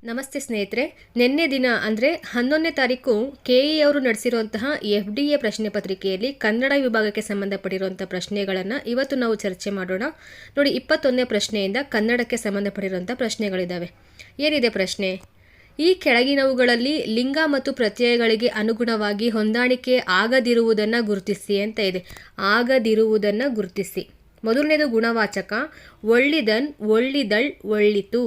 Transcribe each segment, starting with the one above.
ನಮಸ್ತೆ ಸ್ನೇಹಿತರೆ, ನಿನ್ನೆ ದಿನ ಅಂದರೆ 11ನೇ ತಾರೀಕು ಕೆಇ ಅವರು ನಡೆಸಿರುವಂತಹ FDA ಪ್ರಶ್ನೆ ಪತ್ರಿಕೆಯಲ್ಲಿ ಕನ್ನಡ ವಿಭಾಗಕ್ಕೆ ಸಂಬಂಧಪಟ್ಟಿರುವಂಥ ಪ್ರಶ್ನೆಗಳನ್ನು ಇವತ್ತು ನಾವು ಚರ್ಚೆ ಮಾಡೋಣ. ನೋಡಿ, 21ನೇ ಪ್ರಶ್ನೆಯಿಂದ ಕನ್ನಡಕ್ಕೆ ಸಂಬಂಧಪಟ್ಟಿರುವಂಥ ಪ್ರಶ್ನೆಗಳಿದ್ದಾವೆ. ಏನಿದೆ ಪ್ರಶ್ನೆ? ಈ ಕೆಳಗಿನವುಗಳಲ್ಲಿ ಲಿಂಗ ಮತ್ತು ಪ್ರತ್ಯಯಗಳಿಗೆ ಅನುಗುಣವಾಗಿ ಹೊಂದಾಣಿಕೆ ಆಗದಿರುವುದನ್ನು ಗುರುತಿಸಿ ಅಂತ ಇದೆ. ಆಗದಿರುವುದನ್ನು ಗುರುತಿಸಿ. ಮೊದಲನೇದು ಗುಣವಾಚಕ. ಒಳ್ಳಿದನ್, ಒಳ್ಳಿದಳ್, ಒಳ್ಳಿತು.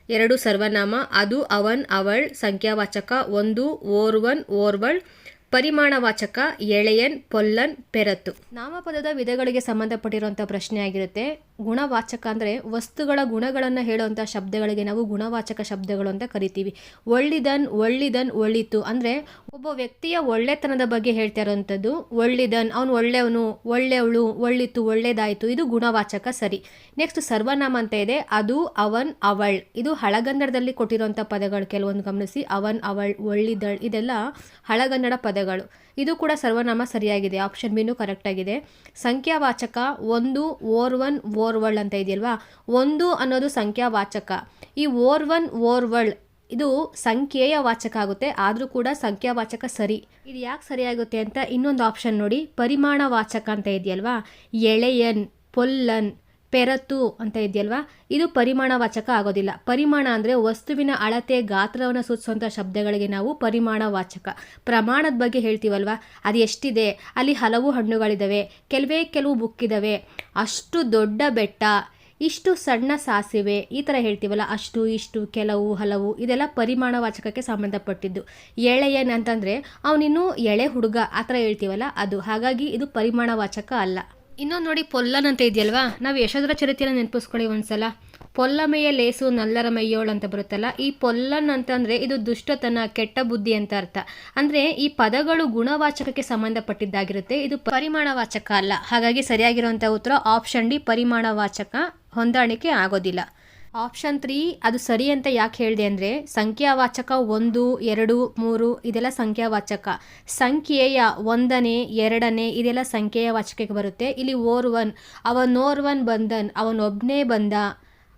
ಎರಡು ಸರ್ವನಾಮ. ಅದು, ಅವನ್, ಅವಳ್. ಸಂಖ್ಯಾವಾಚಕ ಒಂದು, ಓರ್ವನ್, ಓರ್ವಳ್. ಪರಿಮಾಣವಾಚಕ ಎಳೆಯನ್, ಪೊಲ್ಲನ್, ಪೆರತು. ನಾಮಪದದ ವಿಧಗಳಿಗೆ ಸಂಬಂಧಪಟ್ಟಿರುವಂಥ ಪ್ರಶ್ನೆ ಆಗಿರುತ್ತೆ. ಗುಣವಾಚಕ ಅಂದರೆ ವಸ್ತುಗಳ ಗುಣಗಳನ್ನು ಹೇಳುವಂಥ ಶಬ್ದಗಳಿಗೆ ನಾವು ಗುಣವಾಚಕ ಶಬ್ದಗಳು ಅಂತ ಕರಿತೀವಿ. ಒಳ್ಳಿದನ್, ಒಳ್ಳಿದನ್, ಒಳ್ಳಿತು ಅಂದರೆ ಒಬ್ಬ ವ್ಯಕ್ತಿಯ ಒಳ್ಳೆತನದ ಬಗ್ಗೆ ಹೇಳ್ತಾ ಇರೋವಂಥದ್ದು. ಒಳ್ಳಿದನ್, ಅವನು ಒಳ್ಳೆಯವನು, ಒಳ್ಳೆಯವಳು, ಒಳ್ಳಿತು, ಒಳ್ಳೆಯದಾಯಿತು, ಇದು ಗುಣವಾಚಕ. ಸರಿ. ನೆಕ್ಸ್ಟ್ ಸರ್ವನಾಮ ಅಂತ ಇದೆ. ಅದು, ಅವನ್, ಅವಳ್. ಇದು ಹಳಗನ್ನಡದಲ್ಲಿ ಕೊಟ್ಟಿರುವಂಥ ಪದಗಳು ಕೆಲವೊಂದು ಗಮನಿಸಿ. ಅವನ್, ಅವಳ್, ಒಳ್ಳಿದಳ್ ಇದೆಲ್ಲ ಹಳಗನ್ನಡ ಪದಗಳು. ಇದು ಕೂಡ ಸರ್ವನಾಮ ಸರಿಯಾಗಿದೆ. ಆಪ್ಷನ್ ಬಿನೂ ಕರೆಕ್ಟ್ ಆಗಿದೆ. ಸಂಖ್ಯಾವಾಚಕ ಒಂದು, ಓರ್ವನ್, ಓರ್ವಳ್ ಅಂತ ಇದೆಯಲ್ವಾ. ಒಂದು ಅನ್ನೋದು ಸಂಖ್ಯಾವಾಚಕ. ಈ ಓರ್ವನ್, ಓರ್ವಳ್ ಇದು ಸಂಖ್ಯೆಯ ವಾಚಕ ಆಗುತ್ತೆ. ಆದರೂ ಕೂಡ ಸಂಖ್ಯಾವಾಚಕ ಸರಿ. ಇದು ಯಾಕೆ ಸರಿಯಾಗುತ್ತೆ ಅಂತ ಇನ್ನೊಂದು ಆಪ್ಷನ್ ನೋಡಿ. ಪರಿಮಾಣವಾಚಕ ಅಂತ ಇದೆಯಲ್ವಾ. ಎಳೆಯನ್, ಪೊಲ್ಲನ್, ಪೆರತು ಅಂತ ಇದೆಯಲ್ವಾ. ಇದು ಪರಿಮಾಣವಾಚಕ ಆಗೋದಿಲ್ಲ. ಪರಿಮಾಣ ಅಂದರೆ ವಸ್ತುವಿನ ಅಳತೆ, ಗಾತ್ರವನ್ನು ಸೂಚಿಸುವಂಥ ಶಬ್ದಗಳಿಗೆ ನಾವು ಪರಿಮಾಣವಾಚಕ. ಪ್ರಮಾಣದ ಬಗ್ಗೆ ಹೇಳ್ತೀವಲ್ವಾ. ಅದು ಎಷ್ಟಿದೆ, ಅಲ್ಲಿ ಹಲವು ಹಣ್ಣುಗಳಿದ್ದಾವೆ, ಕೆಲವು ಬುಕ್ಕಿದ್ದಾವೆ, ಅಷ್ಟು ದೊಡ್ಡ ಬೆಟ್ಟ, ಇಷ್ಟು ಸಣ್ಣ ಸಾಸಿವೆ, ಈ ಥರ ಹೇಳ್ತೀವಲ್ಲ. ಅಷ್ಟು, ಇಷ್ಟು, ಕೆಲವು, ಹಲವು ಇದೆಲ್ಲ ಪರಿಮಾಣವಾಚಕಕ್ಕೆ ಸಂಬಂಧಪಟ್ಟಿದ್ದು. ಎಳೆಯನ್ ಅಂತಂದರೆ ಅವನಿನ್ನೂ ಎಳೆ ಹುಡುಗ ಆ ಥರ ಹೇಳ್ತೀವಲ್ಲ ಅದು. ಹಾಗಾಗಿ ಇದು ಪರಿಮಾಣವಾಚಕ ಅಲ್ಲ. ಇನ್ನೊಂದು ನೋಡಿ, ಪೊಲ್ಲನ್ ಅಂತ ಇದೆಯಲ್ವಾ. ನಾವು ಯಶೋಧರ ಚರಿತ್ರೆಯನ್ನು ನೆನಪಿಸ್ಕೊಳ್ಳಿ ಒಂದ್ಸಲ. ಪೊಲ್ಲಮೆಯ ಲೇಸು ನಲ್ಲರ ಮೈಯೋಳು ಅಂತ ಬರುತ್ತಲ್ಲ. ಈ ಪೊಲ್ಲನ್ ಅಂತಂದರೆ ಇದು ದುಷ್ಟತನ, ಕೆಟ್ಟ ಬುದ್ಧಿ ಅಂತ ಅರ್ಥ. ಅಂದರೆ ಈ ಪದಗಳು ಗುಣವಾಚಕಕ್ಕೆ ಸಂಬಂಧಪಟ್ಟಿದ್ದಾಗಿರುತ್ತೆ. ಇದು ಪರಿಮಾಣವಾಚಕ ಅಲ್ಲ. ಹಾಗಾಗಿ ಸರಿಯಾಗಿರುವಂಥ ಉತ್ತರ ಆಪ್ಷನ್ ಡಿ, ಪರಿಮಾಣವಾಚಕ. ಹೊಂದಾಣಿಕೆ ಆಗೋದಿಲ್ಲ. ಆಪ್ಷನ್ 3 ಅದು ಸರಿ ಅಂತ ಯಾಕೆ ಹೇಳಿದೆ ಅಂದರೆ ಸಂಖ್ಯಾವಾಚಕ ಒಂದು, ಎರಡು, ಮೂರು ಇದೆಲ್ಲ ಸಂಖ್ಯಾವಾಚಕ. ಸಂಖ್ಯೆಯ ಒಂದನೇ, ಎರಡನೇ ಇದೆಲ್ಲ ಸಂಖ್ಯೆಯ ವಾಚಕಕ್ಕೆ ಬರುತ್ತೆ. ಇಲ್ಲಿ ಓರ್ವನ್, ಅವನೋರ್ವನ್ ಬಂದನ್, ಅವನೊಬ್ಬನೇ ಬಂದ.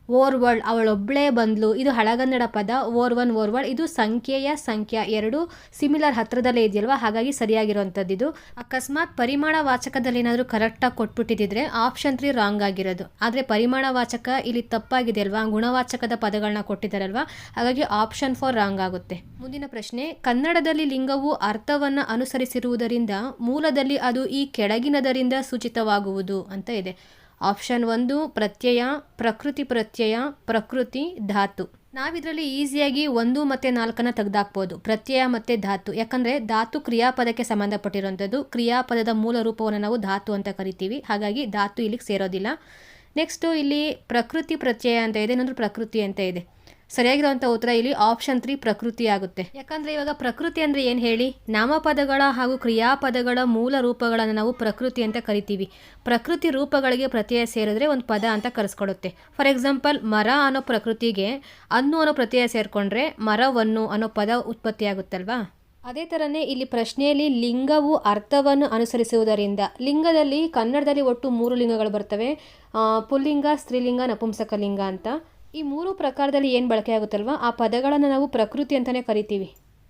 ಓರ್ವಳ್, ಅವಳೊಬ್ಬಳೇ ಬಂದ್ಲು, ಇದು ಹಳಗನ್ನಡ ಪದ. ಓರ್ವನ್, ಓರ್ವಳ್ ಇದು ಸಂಖ್ಯೆಯ ಸಂಖ್ಯಾ. ಎರಡು ಸಿಮಿಲರ್ ಹತ್ರದಲ್ಲೇ ಇದೆಯಲ್ವಾ. ಹಾಗಾಗಿ ಸರಿಯಾಗಿರುವಂಥದ್ದು ಇದು. ಅಕಸ್ಮಾತ್ ಪರಿಮಾಣವಾಚಕದಲ್ಲಿ ಏನಾದರೂ ಕರೆಕ್ಟಾಗಿ ಕೊಟ್ಬಿಟ್ಟಿದ್ರೆ ಆಪ್ಷನ್ 3 ರಾಂಗ್ ಆಗಿರೋದು. ಆದರೆ ಪರಿಮಾಣವಾಚಕ ಇಲ್ಲಿ ತಪ್ಪಾಗಿದೆ ಅಲ್ವಾ. ಗುಣವಾಚಕದ ಪದಗಳನ್ನ ಕೊಟ್ಟಿದ್ದಾರಲ್ವಾ. ಹಾಗಾಗಿ ಆಪ್ಷನ್ 4 ರಾಂಗ್ ಆಗುತ್ತೆ. ಮುಂದಿನ ಪ್ರಶ್ನೆ. ಕನ್ನಡದಲ್ಲಿ ಲಿಂಗವು ಅರ್ಥವನ್ನು ಅನುಸರಿಸಿರುವುದರಿಂದ ಮೂಲದಲ್ಲಿ ಅದು ಈ ಕೆಳಗಿನದರಿಂದ ಸೂಚಿತವಾಗುವುದು ಅಂತ ಇದೆ. ಆಪ್ಷನ್ 1 ಪ್ರತ್ಯಯ, ಪ್ರಕೃತಿ ಪ್ರತ್ಯಯ, ಪ್ರಕೃತಿ, ಧಾತು. ನಾವಿದರಲ್ಲಿ ಈಸಿಯಾಗಿ 1 ಮತ್ತು 4 ತೆಗೆದಾಕ್ಬೋದು. ಪ್ರತ್ಯಯ ಮತ್ತು ಧಾತು. ಯಾಕಂದರೆ ಧಾತು ಕ್ರಿಯಾಪದಕ್ಕೆ ಸಂಬಂಧಪಟ್ಟಿರುವಂಥದ್ದು. ಕ್ರಿಯಾಪದದ ಮೂಲ ರೂಪವನ್ನು ನಾವು ಧಾತು ಅಂತ ಕರಿತೀವಿ. ಹಾಗಾಗಿ ಧಾತು ಇಲ್ಲಿಗೆ ಸೇರೋದಿಲ್ಲ. ನೆಕ್ಸ್ಟು ಇಲ್ಲಿ ಪ್ರಕೃತಿ ಪ್ರತ್ಯಯ ಅಂತ ಇದೆ, ಇನ್ನೊಂದು ಪ್ರಕೃತಿ ಅಂತ ಇದೆ. ಸರಿಯಾಗಿರುವಂಥ ಉತ್ತರ ಇಲ್ಲಿ ಆಪ್ಷನ್ 3 ಪ್ರಕೃತಿ ಆಗುತ್ತೆ. ಯಾಕಂದರೆ ಇವಾಗ ಪ್ರಕೃತಿ ಅಂದರೆ ಏನು ಹೇಳಿ. ನಾಮಪದಗಳ ಹಾಗೂ ಕ್ರಿಯಾಪದಗಳ ಮೂಲ ರೂಪಗಳನ್ನು ನಾವು ಪ್ರಕೃತಿ ಅಂತ ಕರಿತೀವಿ. ಪ್ರಕೃತಿ ರೂಪಗಳಿಗೆ ಪ್ರತ್ಯಯ ಸೇರಿದ್ರೆ ಒಂದು ಪದ ಅಂತ ಕರೆಸ್ಕೊಡುತ್ತೆ. ಫಾರ್ ಎಕ್ಸಾಂಪಲ್, ಮರ ಅನ್ನೋ ಪ್ರಕೃತಿಗೆ ಅನ್ನು ಅನ್ನೋ ಪ್ರತ್ಯಯ ಸೇರಿಕೊಂಡ್ರೆ ಮರವನ್ನು ಅನ್ನೋ ಪದ ಉತ್ಪತ್ತಿ ಆಗುತ್ತಲ್ವಾ. ಅದೇ ಥರನೇ ಇಲ್ಲಿ ಪ್ರಶ್ನೆಯಲ್ಲಿ ಲಿಂಗವು ಅರ್ಥವನ್ನು ಅನುಸರಿಸುವುದರಿಂದ. ಲಿಂಗದಲ್ಲಿ ಕನ್ನಡದಲ್ಲಿ ಒಟ್ಟು 3 ಲಿಂಗಗಳು ಬರ್ತವೆ. ಪುಲ್ಲಿಂಗ, ಸ್ತ್ರೀಲಿಂಗ, ನಪುಂಸಕಲಿಂಗ ಅಂತ. ಈ 3 ಪ್ರಕಾರದಲ್ಲಿ ಏನು ಬಳಕೆ ಆಗುತ್ತಲ್ವ ಆ ಪದಗಳನ್ನು ನಾವು ಪ್ರಕೃತಿ ಅಂತಲೇ ಕರಿತೀವಿ.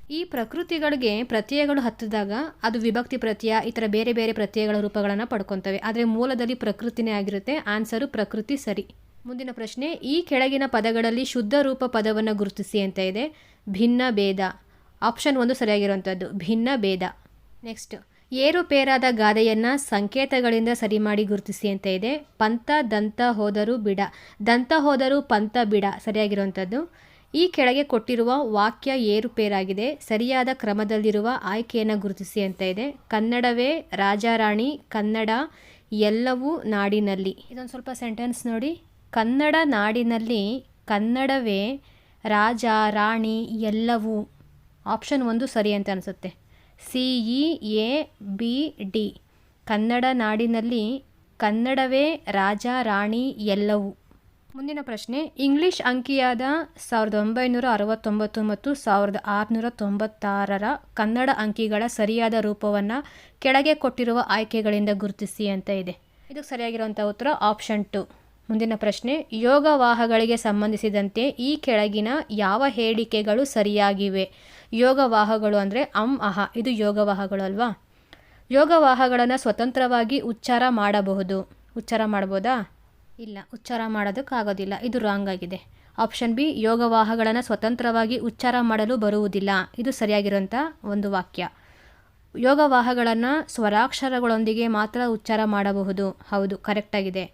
ಈ ಪ್ರಕೃತಿಗಳಿಗೆ ಪ್ರತ್ಯಯಗಳು ಹತ್ತಿದಾಗ ಅದು ವಿಭಕ್ತಿ ಪ್ರತ್ಯಯ, ಈ ಥರ ಬೇರೆ ಬೇರೆ ಪ್ರತ್ಯಯಗಳ ರೂಪಗಳನ್ನು ಪಡ್ಕೊತವೆ. ಆದರೆ ಮೂಲದಲ್ಲಿ ಪ್ರಕೃತಿನೇ ಆಗಿರುತ್ತೆ. ಆನ್ಸರು ಪ್ರಕೃತಿ ಸರಿ. ಮುಂದಿನ ಪ್ರಶ್ನೆ. ಈ ಕೆಳಗಿನ ಪದಗಳಲ್ಲಿ ಶುದ್ಧ ರೂಪ ಪದವನ್ನು ಗುರುತಿಸಿ ಅಂತ ಇದೆ. ಭಿನ್ನ, ಭೇದ. ಆಪ್ಷನ್ 1 ಸರಿಯಾಗಿರುವಂಥದ್ದು, ಭಿನ್ನ, ಭೇದ. ನೆಕ್ಸ್ಟ್. ಏರುಪೇರಾದ ಗಾದೆಯನ್ನು ಸಂಕೇತಗಳಿಂದ ಸರಿ ಮಾಡಿ ಗುರುತಿಸಿ ಅಂತ ಇದೆ. ಪಂಥ, ದಂತ, ಹೋದರು, ಬಿಡ. ದಂತ, ಹೋದರು, ಪಂಥ, ಬಿಡ ಸರಿಯಾಗಿರುವಂಥದ್ದು. ಈ ಕೆಳಗೆ ಕೊಟ್ಟಿರುವ ವಾಕ್ಯ ಏರುಪೇರಾಗಿದೆ. ಸರಿಯಾದ ಕ್ರಮದಲ್ಲಿರುವ ಆಯ್ಕೆಯನ್ನು ಗುರುತಿಸಿ ಅಂತ ಇದೆ. ಕನ್ನಡವೇ ರಾಜಾರಾಣಿ, ಕನ್ನಡ ಎಲ್ಲವೂ ನಾಡಿನಲ್ಲಿ. ಇದೊಂದು ಸ್ವಲ್ಪ ಸೆಂಟೆನ್ಸ್ ನೋಡಿ. ಕನ್ನಡ ನಾಡಿನಲ್ಲಿ ಕನ್ನಡವೇ ರಾಜ, ರಾಣಿ, ಎಲ್ಲವೂ. ಆಪ್ಷನ್ 1 ಸರಿ ಅಂತ ಅನಿಸುತ್ತೆ. CEABD. ಕನ್ನಡ ನಾಡಿನಲ್ಲಿ ಕನ್ನಡವೇ ರಾಜ, ರಾಣಿ, ಎಲ್ಲವೂ. ಮುಂದಿನ ಪ್ರಶ್ನೆ. ಇಂಗ್ಲಿಷ್ ಅಂಕಿಯಾದ 1969 ಮತ್ತು 1696 ಕನ್ನಡ ಅಂಕಿಗಳ ಸರಿಯಾದ ರೂಪವನ್ನು ಕೆಳಗೆ ಕೊಟ್ಟಿರುವ ಆಯ್ಕೆಗಳಿಂದ ಗುರುತಿಸಿ ಅಂತ ಇದೆ. ಇದಕ್ಕೆ ಸರಿಯಾಗಿರುವಂಥ ಉತ್ತರ ಆಪ್ಷನ್ 2 ಮುಂದಿನ ಪ್ರಶ್ನೆ, ಯೋಗವಾಹಗಳಿಗೆ ಸಂಬಂಧಿಸಿದಂತೆ ಈ ಕೆಳಗಿನ ಯಾವ ಹೇಳಿಕೆಗಳು ಸರಿಯಾಗಿವೆ? ಯೋಗವಾಹಗಳು ಅಂದರೆ ಅಹ್, ಇದು ಯೋಗವಾಹಗಳು ಅಲ್ವಾ? ಯೋಗವಾಹಗಳನ್ನು ಸ್ವತಂತ್ರವಾಗಿ ಉಚ್ಚಾರ ಮಾಡಬಹುದು. ಉಚ್ಚಾರ ಮಾಡ್ಬೋದಾ? ಇಲ್ಲ, ಉಚ್ಚಾರ ಮಾಡೋದಕ್ಕಾಗೋದಿಲ್ಲ. ಇದು ರಾಂಗ್ ಆಗಿದೆ. ಆಪ್ಷನ್ ಬಿ, ಯೋಗವಾಹಗಳನ್ನು ಸ್ವತಂತ್ರವಾಗಿ ಉಚ್ಚಾರ ಮಾಡಲು ಬರುವುದಿಲ್ಲ. ಇದು ಸರಿಯಾಗಿರುವಂಥ ಒಂದು ವಾಕ್ಯ. ಯೋಗವಾಹಗಳನ್ನು ಸ್ವರಾಕ್ಷರಗಳೊಂದಿಗೆ ಮಾತ್ರ ಉಚ್ಚಾರ ಮಾಡಬಹುದು. ಹೌದು, ಕರೆಕ್ಟಾಗಿದೆ.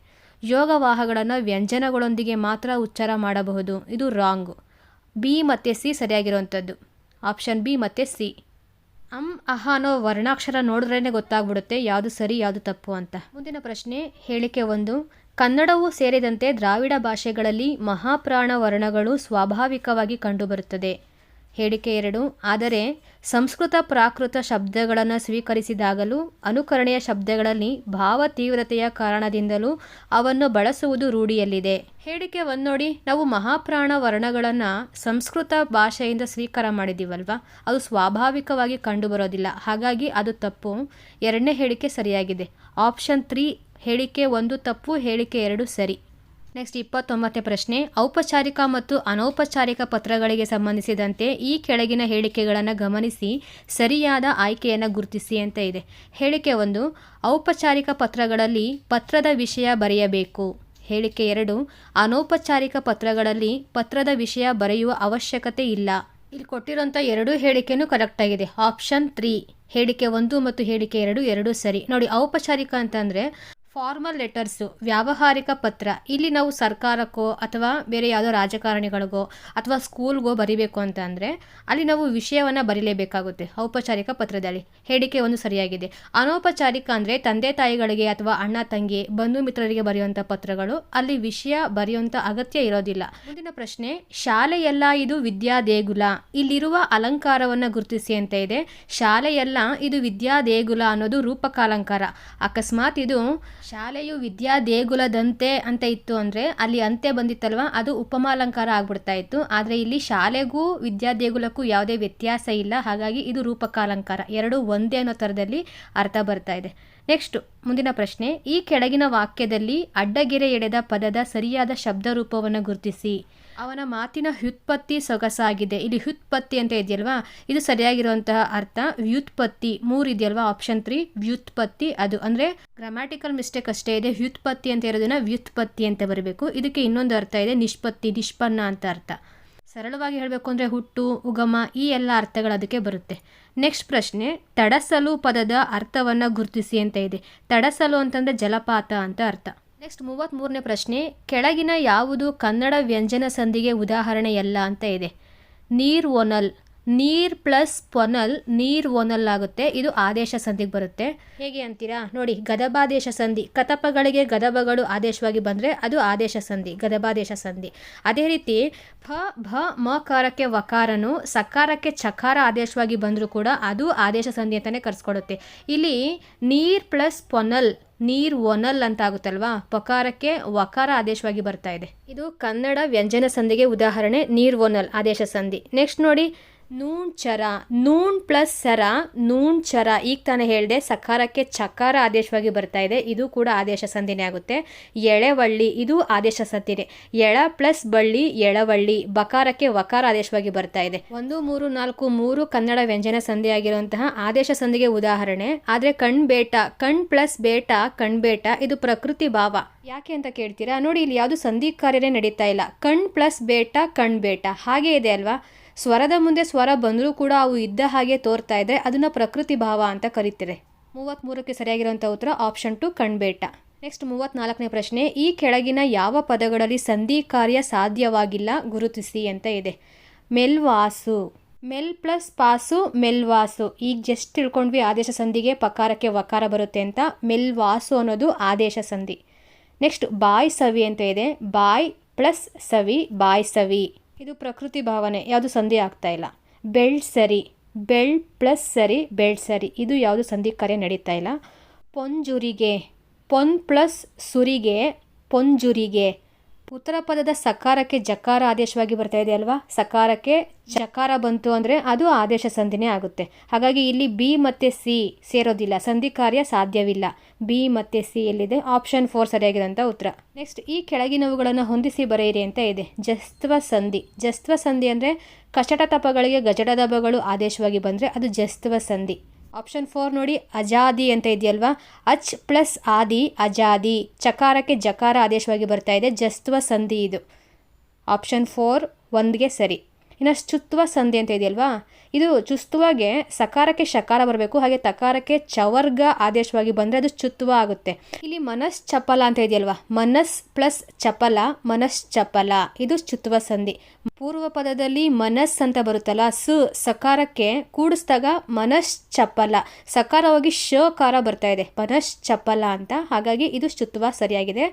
ಯೋಗವಾಹಗಳನ್ನು ವ್ಯಂಜನಗಳೊಂದಿಗೆ ಮಾತ್ರ ಉಚ್ಚಾರ ಮಾಡಬಹುದು. ಇದು ರಾಂಗು. ಬಿ ಮತ್ತು ಸಿ ಸರಿಯಾಗಿರುವಂಥದ್ದು. ಆಪ್ಷನ್ ಬಿ ಮತ್ತು ಸಿ. ಅಹ ಅನ್ನೋ ವರ್ಣಾಕ್ಷರ ನೋಡಿದ್ರೇ ಗೊತ್ತಾಗ್ಬಿಡುತ್ತೆ ಯಾವುದು ಸರಿ ಯಾವುದು ತಪ್ಪು ಅಂತ. ಮುಂದಿನ ಪ್ರಶ್ನೆ, ಹೇಳಿಕೆ 1, ಕನ್ನಡವೂ ಸೇರಿದಂತೆ ದ್ರಾವಿಡ ಭಾಷೆಗಳಲ್ಲಿ ಮಹಾಪ್ರಾಣ ವರ್ಣಗಳು ಸ್ವಾಭಾವಿಕವಾಗಿ ಕಂಡುಬರುತ್ತದೆ. ಹೇಳಿಕೆ 2, ಆದರೆ ಸಂಸ್ಕೃತ ಪ್ರಾಕೃತ ಶಬ್ದಗಳನ್ನು ಸ್ವೀಕರಿಸಿದಾಗಲೂ ಅನುಕರಣೆಯ ಶಬ್ದಗಳಲ್ಲಿ ಭಾವ ತೀವ್ರತೆಯ ಕಾರಣದಿಂದಲೂ ಅವನ್ನು ಬಳಸುವುದು ರೂಢಿಯಲ್ಲಿದೆ. ಹೇಳಿಕೆ 1 ನೋಡಿ, ನಾವು ಮಹಾಪ್ರಾಣ ವರ್ಣಗಳನ್ನು ಸಂಸ್ಕೃತ ಭಾಷೆಯಿಂದ ಸ್ವೀಕಾರ ಮಾಡಿದ್ದೀವಲ್ವ, ಅದು ಸ್ವಾಭಾವಿಕವಾಗಿ ಕಂಡುಬರೋದಿಲ್ಲ. ಹಾಗಾಗಿ ಅದು ತಪ್ಪು. ಎರಡನೇ ಹೇಳಿಕೆ ಸರಿಯಾಗಿದೆ. ಆಪ್ಷನ್ 3 ಹೇಳಿಕೆ 1 ತಪ್ಪು, ಹೇಳಿಕೆ 2 ಸರಿ. ನೆಕ್ಸ್ಟ್ 29ನೇ ಪ್ರಶ್ನೆ, ಔಪಚಾರಿಕ ಮತ್ತು ಅನೌಪಚಾರಿಕ ಪತ್ರಗಳಿಗೆ ಸಂಬಂಧಿಸಿದಂತೆ ಈ ಕೆಳಗಿನ ಹೇಳಿಕೆಗಳನ್ನು ಗಮನಿಸಿ ಸರಿಯಾದ ಆಯ್ಕೆಯನ್ನು ಗುರುತಿಸಿ ಅಂತ ಇದೆ. ಹೇಳಿಕೆ 1, ಔಪಚಾರಿಕ ಪತ್ರಗಳಲ್ಲಿ ಪತ್ರದ ವಿಷಯ ಬರೆಯಬೇಕು. ಹೇಳಿಕೆ 2, ಅನೌಪಚಾರಿಕ ಪತ್ರಗಳಲ್ಲಿ ಪತ್ರದ ವಿಷಯ ಬರೆಯುವ ಅವಶ್ಯಕತೆ ಇಲ್ಲ. ಇಲ್ಲಿ ಕೊಟ್ಟಿರೋಂಥ ಎರಡೂ ಹೇಳಿಕೆನೂ ಕರೆಕ್ಟಾಗಿದೆ. ಆಪ್ಷನ್ 3 ಹೇಳಿಕೆ 1 ಮತ್ತು ಹೇಳಿಕೆ 2 ಎರಡೂ ಸರಿ. ನೋಡಿ, ಔಪಚಾರಿಕ ಅಂತಂದರೆ ಫಾರ್ಮಲ್ ಲೆಟರ್ಸು, ವ್ಯಾವಹಾರಿಕ ಪತ್ರ. ಇಲ್ಲಿ ನಾವು ಸರ್ಕಾರಕ್ಕೋ ಅಥವಾ ಬೇರೆ ಯಾವುದೋ ರಾಜಕಾರಣಿಗಳಿಗೋ ಅಥವಾ ಸ್ಕೂಲ್ಗೋ ಬರಿಬೇಕು ಅಂತ ಅಂದರೆ ಅಲ್ಲಿ ನಾವು ವಿಷಯವನ್ನು ಬರೀಲೇಬೇಕಾಗುತ್ತೆ ಔಪಚಾರಿಕ ಪತ್ರದಲ್ಲಿ. ಹೇಳಿಕೆ 1 ಸರಿಯಾಗಿದೆ. ಅನೌಪಚಾರಿಕ ಅಂದರೆ ತಂದೆ ತಾಯಿಗಳಿಗೆ ಅಥವಾ ಅಣ್ಣ ತಂಗಿ ಬಂಧು ಮಿತ್ರರಿಗೆ ಬರೆಯುವಂಥ ಪತ್ರಗಳು, ಅಲ್ಲಿ ವಿಷಯ ಬರೆಯುವಂಥ ಅಗತ್ಯ ಇರೋದಿಲ್ಲ. ಮುಂದಿನ ಪ್ರಶ್ನೆ, ಶಾಲೆಯಲ್ಲ ಇದು ವಿದ್ಯಾ ದೇಗುಲ. ಇಲ್ಲಿರುವ ಅಲಂಕಾರವನ್ನು ಗುರುತಿಸಿ ಅಂತ ಇದೆ. ಶಾಲೆಯಲ್ಲ ಇದು ವಿದ್ಯಾ ದೇಗುಲ ಅನ್ನೋದು ರೂಪಕಾಲಂಕಾರ. ಅಕಸ್ಮಾತ್ ಇದು ಶಾಲೆಯು ವಿದ್ಯಾ ದೇಗುಲದಂತೆ ಅಂತ ಇತ್ತು ಅಂದರೆ ಅಲ್ಲಿ ಅಂತೆ ಬಂದಿತ್ತಲ್ವ, ಅದು ಉಪಮಾಲಂಕಾರ ಆಗ್ಬಿಡ್ತಾ ಇತ್ತು. ಆದರೆ ಇಲ್ಲಿ ಶಾಲೆಗೂ ವಿದ್ಯಾ ದೇಗುಲಕ್ಕೂ ಯಾವುದೇ ವ್ಯತ್ಯಾಸ ಇಲ್ಲ. ಹಾಗಾಗಿ ಇದು ರೂಪಕಾಲಂಕಾರ. ಎರಡು ಒಂದೇ ಅನ್ನೋ ಥರದಲ್ಲಿ ಅರ್ಥ ಬರ್ತಾ ಇದೆ. ನೆಕ್ಸ್ಟ್ ಮುಂದಿನ ಪ್ರಶ್ನೆ, ಈ ಕೆಳಗಿನ ವಾಕ್ಯದಲ್ಲಿ ಅಡ್ಡಗೆರೆ ಎಳೆದ ಪದದ ಸರಿಯಾದ ಶಬ್ದ ರೂಪವನ್ನು ಗುರುತಿಸಿ. ಅವನ ಮಾತಿನ ವ್ಯುತ್ಪತ್ತಿ ಸೊಗಸಾಗಿದೆ. ಇಲ್ಲಿ ವ್ಯುತ್ಪತ್ತಿ ಅಂತ ಇದೆಯಲ್ವಾ, ಇದು ಸರಿಯಾಗಿರುವಂತಹ ಅರ್ಥ. ವ್ಯುತ್ಪತ್ತಿ 3 ಇದೆಯಲ್ವಾ, ಆಪ್ಷನ್ 3 ವ್ಯುತ್ಪತ್ತಿ. ಅದು ಅಂದರೆ ಗ್ರಾಮ್ಯಾಟಿಕಲ್ ಮಿಸ್ಟೇಕ್ ಅಷ್ಟೇ ಇದೆ. ವ್ಯುತ್ಪತ್ತಿ ಅಂತ ಇರೋದನ್ನ ವ್ಯುತ್ಪತ್ತಿ ಅಂತ ಬರಬೇಕು. ಇದಕ್ಕೆ ಇನ್ನೊಂದು ಅರ್ಥ ಇದೆ, ನಿಷ್ಪತ್ತಿ, ನಿಷ್ಪನ್ನ ಅಂತ ಅರ್ಥ. ಸರಳವಾಗಿ ಹೇಳಬೇಕು ಅಂದರೆ ಹುಟ್ಟು, ಉಗಮ, ಈ ಎಲ್ಲ ಅರ್ಥಗಳು ಅದಕ್ಕೆ ಬರುತ್ತೆ. ನೆಕ್ಸ್ಟ್ ಪ್ರಶ್ನೆ, ತಡಸಲು ಪದದ ಅರ್ಥವನ್ನು ಗುರುತಿಸಿ ಅಂತ ಇದೆ. ತಡಸಲು ಅಂತಂದರೆ ಜಲಪಾತ ಅಂತ ಅರ್ಥ. ನೆಕ್ಸ್ಟ್ 33ನೇ ಪ್ರಶ್ನೆ, ಕೆಳಗಿನ ಯಾವುದು ಕನ್ನಡ ವ್ಯಂಜನ ಸಂಧಿಗೆ ಉದಾಹರಣೆಯಲ್ಲ ಅಂತ ಇದೆ. ನೀರ್ ಒನಲ್, ನೀರ್ ಪ್ಲಸ್ ಪೊನಲ್ ನೀರ್ ಒನಲ್ ಆಗುತ್ತೆ. ಇದು ಆದೇಶ ಸಂಧಿಗೆ ಬರುತ್ತೆ. ಹೇಗೆ ಅಂತೀರಾ ನೋಡಿ, ಗದಬಾದೇಶ ಸಂಧಿ, ಕತಪಗಳಿಗೆ ಗದಬಗಳು ಆದೇಶವಾಗಿ ಬಂದರೆ ಅದು ಆದೇಶ ಸಂಧಿ, ಗದಬಾದೇಶ ಸಂಧಿ. ಅದೇ ರೀತಿ ಭ ಮಕಾರಕ್ಕೆ ವಕಾರನು, ಸಕಾರಕ್ಕೆ ಚಕಾರ ಆದೇಶವಾಗಿ ಬಂದರೂ ಕೂಡ ಅದು ಆದೇಶ ಸಂಧಿ ಅಂತಲೇ ಕರೆಸ್ಕೊಡುತ್ತೆ. ಇಲ್ಲಿ ನೀರ್ ಪ್ಲಸ್ ಪೊನಲ್ ನೀರ್ ಒನಲ್ ಅಂತ ಆಗುತ್ತಲ್ವಾ, ಪಕಾರಕ್ಕೆ ವಕಾರ ಆದೇಶವಾಗಿ ಬರ್ತಾ ಇದೆ. ಇದು ಕನ್ನಡ ವ್ಯಂಜನ ಸಂಧಿಗೆ ಉದಾಹರಣೆ, ನೀರ್ ಒನಲ್ ಆದೇಶ ಸಂಧಿ. ನೆಕ್ಸ್ಟ್ ನೋಡಿ, ನೂನ್ ಚರ, ನೂನ್ ಪ್ಲಸ್ ಸರ ನೂನ್ ಚರ. ಈಗ ತಾನೇ ಹೇಳಿದೆ ಸಕಾರಕ್ಕೆ ಚಕಾರ ಆದೇಶವಾಗಿ ಬರ್ತಾ ಇದೆ, ಇದು ಕೂಡ ಆದೇಶ ಸಂಧಿನೇ ಆಗುತ್ತೆ. ಎಳೆವಳ್ಳಿ, ಇದು ಆದೇಶ ಸಂಧಿನೇ. ಎಳ ಪ್ಲಸ್ ಬಳ್ಳಿ ಎಳವಳ್ಳಿ, ಬಕಾರಕ್ಕೆ ವಕಾರ ಆದೇಶವಾಗಿ ಬರ್ತಾ ಇದೆ. 1, 3, 4 3 ಕನ್ನಡ ವ್ಯಂಜನ ಸಂಧಿ ಆಗಿರುವಂತಹ ಆದೇಶ ಸಂಧಿಗೆ ಉದಾಹರಣೆ. ಆದರೆ ಕಣ್ಬೇಟ, ಕಣ್ ಪ್ಲಸ್ ಬೇಟ ಕಣ್ಬೇಟ, ಇದು ಪ್ರಕೃತಿ ಭಾವ. ಯಾಕೆ ಅಂತ ಕೇಳ್ತೀರಾ, ನೋಡಿ ಇಲ್ಲಿ ಯಾವುದು ಸಂಧಿ ಕಾರ್ಯನೇ ನಡೀತಾ ಇಲ್ಲ. ಕಣ್ ಪ್ಲಸ್ ಬೇಟ ಕಣ್ಬೇಟ ಹಾಗೆ ಇದೆ ಅಲ್ವಾ. ಸ್ವರದ ಮುಂದೆ ಸ್ವರ ಬಂದರೂ ಕೂಡ ಅವು ಇದ್ದ ಹಾಗೆ ತೋರ್ತಾ ಇದ್ರೆ ಅದನ್ನು ಪ್ರಕೃತಿ ಭಾವ ಅಂತ ಕರೀತಾರೆ. 33ಕ್ಕೆ ಸರಿಯಾಗಿರುವಂಥ ಉತ್ತರ ಆಪ್ಷನ್ 2 ಕಣ್ಬೇಟ. ನೆಕ್ಸ್ಟ್ 34ನೇ ಪ್ರಶ್ನೆ, ಈ ಕೆಳಗಿನ ಯಾವ ಪದಗಳಲ್ಲಿ ಸಂಧಿ ಕಾರ್ಯ ಸಾಧ್ಯವಾಗಿಲ್ಲ ಗುರುತಿಸಿ ಅಂತ ಇದೆ. ಮೆಲ್ವಾಸು, ಮೆಲ್ ಪ್ಲಸ್ ಪಾಸು ಮೆಲ್ವಾಸು. ಈಗ ಜಸ್ಟ್ ತಿಳ್ಕೊಂಡ್ವಿ ಆದೇಶ ಸಂಧಿಗೆ ಪಕಾರಕ್ಕೆ ವಕಾರ ಬರುತ್ತೆ ಅಂತ. ಮೆಲ್ವಾಸು ಅನ್ನೋದು ಆದೇಶ ಸಂಧಿ. ನೆಕ್ಸ್ಟ್ ಬಾಯ್ ಸವಿ ಅಂತ ಇದೆ. ಬಾಯ್ ಪ್ಲಸ್ ಸವಿ ಬಾಯ್ ಸವಿ, ಇದು ಪ್ರಕೃತಿ ಭಾವನೆ, ಯಾವುದು ಸಂಧಿ ಆಗ್ತಾ ಇಲ್ಲ. ಬೆಳ್ ಸರಿ, ಬೆಳ್ ಪ್ಲಸ್ ಸರಿ ಬೆಳ್ ಸರಿ, ಇದು ಯಾವುದು ಸಂಧಿ ಕಾರ್ಯ ನಡೀತಾ ಇಲ್ಲ. ಪೊಂಜುರಿಗೆ, ಪೊನ್ ಪ್ಲಸ್ ಸುರಿಗೆ ಪೊಂಜುರಿಗೆ, ಉತ್ತರ ಪದದ ಸಕಾರಕ್ಕೆ ಜಕಾರ ಆದೇಶವಾಗಿ ಬರ್ತಾ ಇದೆ ಅಲ್ವಾ, ಸಕಾರಕ್ಕೆ ಜಕಾರ ಬಂತು ಅಂದರೆ ಅದು ಆದೇಶ ಸಂಧಿನೇ ಆಗುತ್ತೆ. ಹಾಗಾಗಿ ಇಲ್ಲಿ ಬಿ ಮತ್ತು ಸಿ ಸೇರೋದಿಲ್ಲ, ಸಂಧಿ ಕಾರ್ಯ ಸಾಧ್ಯವಿಲ್ಲ. ಬಿ ಮತ್ತು ಸಿ ಎಲ್ಲಿದೆ, ಆಪ್ಷನ್ 4 ಸರಿಯಾಗಿರೋಂಥ ಉತ್ತರ. ನೆಕ್ಸ್ಟ್, ಈ ಕೆಳಗಿನವುಗಳನ್ನು ಹೊಂದಿಸಿ ಬರೆಯಿರಿ ಅಂತ ಇದೆ. ಜಸ್ತ್ವ ಸಂಧಿ. ಜಸ್ತ್ವ ಸಂಧಿ ಅಂದರೆ ಕಚಟ ತಪಗಳಿಗೆ ಗಜಡ ದಬಗಳು ಆದೇಶವಾಗಿ ಬಂದರೆ ಅದು ಜಸ್ತ್ವ ಸಂಧಿ. ಆಪ್ಷನ್ 4 ನೋಡಿ, ಅಜಾದಿ ಅಂತ ಇದೆಯಲ್ವಾ, ಅಚ್ ಪ್ಲಸ್ ಆದಿ ಅಜಾದಿ, ಚಕಾರಕ್ಕೆ ಜಕಾರ ಆದೇಶವಾಗಿ ಬರ್ತಾ ಇದೆ, ಜಸ್ತ್ವ ಸಂಧಿ ಇದು. ಆಪ್ಷನ್ 4 1ಗೆ ಸರಿ. ಇನ್ನು ಚುತ್ವ ಸಂಧಿ ಅಂತ ಇದೆಯಲ್ವಾ, ಇದು ಚುಸ್ತುವಾಗೆ ಸಕಾರಕ್ಕೆ ಶಕಾರ ಬರಬೇಕು, ಹಾಗೆ ತಕಾರಕ್ಕೆ ಚವರ್ಗ ಆದೇಶವಾಗಿ ಬಂದರೆ ಅದು ಚುತ್ವ ಆಗುತ್ತೆ. ಇಲ್ಲಿ ಮನಸ್ ಚಪಲ ಅಂತ ಇದೆಯಲ್ವಾ, ಮನಸ್ ಪ್ಲಸ್ ಚಪಲ, ಮನಸ್ ಚಪಲ, ಇದು ಚುತ್ವ ಸಂಧಿ. ಪೂರ್ವ ಪದದಲ್ಲಿ ಮನಸ್ ಅಂತ ಬರುತ್ತಲ್ಲ, ಸಕಾರಕ್ಕೆ ಕೂಡಿಸಿದಾಗ ಮನಸ್ ಚಪಲ, ಸಕಾರವಾಗಿ ಶಕಾರ ಬರ್ತಾ ಇದೆ, ಮನಸ್ ಚಪಲ ಅಂತ. ಹಾಗಾಗಿ ಇದು ಚುತ್ವ ಸರಿಯಾಗಿದೆ.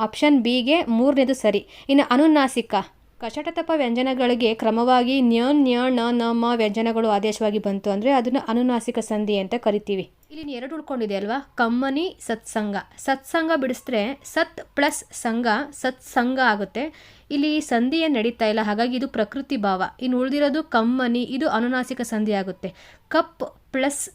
ಆಪ್ಷನ್ ಬಿಗೆ 3ನೇದು ಸರಿ. ಇನ್ನು ಅನುನಾಸಿಕ, ಕಚಟತಪ ವ್ಯಂಜನಗಳಿಗೆ ಕ್ರಮವಾಗಿ ನ್ಯ ನ್ಯ ಣ ನ ಮ ವ್ಯಂಜನಗಳು ಆದೇಶವಾಗಿ ಬಂತು ಅಂದರೆ ಅದನ್ನು ಅನುನಾಸಿಕ ಸಂಧಿ ಅಂತ ಕರಿತೀವಿ. ಇಲ್ಲಿ 2 ಉಳ್ಕೊಂಡಿದೆ ಅಲ್ವಾ, ಕಮ್ಮನಿ ಸತ್ಸಂಗ. ಸತ್ಸಂಗ ಬಿಡಿಸಿದ್ರೆ ಸತ್ ಪ್ಲಸ್ ಸಂಘ ಸತ್ಸಂಗ ಆಗುತ್ತೆ. ಇಲ್ಲಿ ಸಂಧಿ ಏನು ನಡೀತಾ ಇಲ್ಲ, ಹಾಗಾಗಿ ಇದು ಪ್ರಕೃತಿ ಭಾವ. ಇನ್ನು ಉಳಿದಿರೋದು ಕಮ್ಮನಿ, ಇದು ಅನುನಾಸಿಕ ಸಂಧಿ ಆಗುತ್ತೆ. ಕಪ್ ಪ್ಲಸ್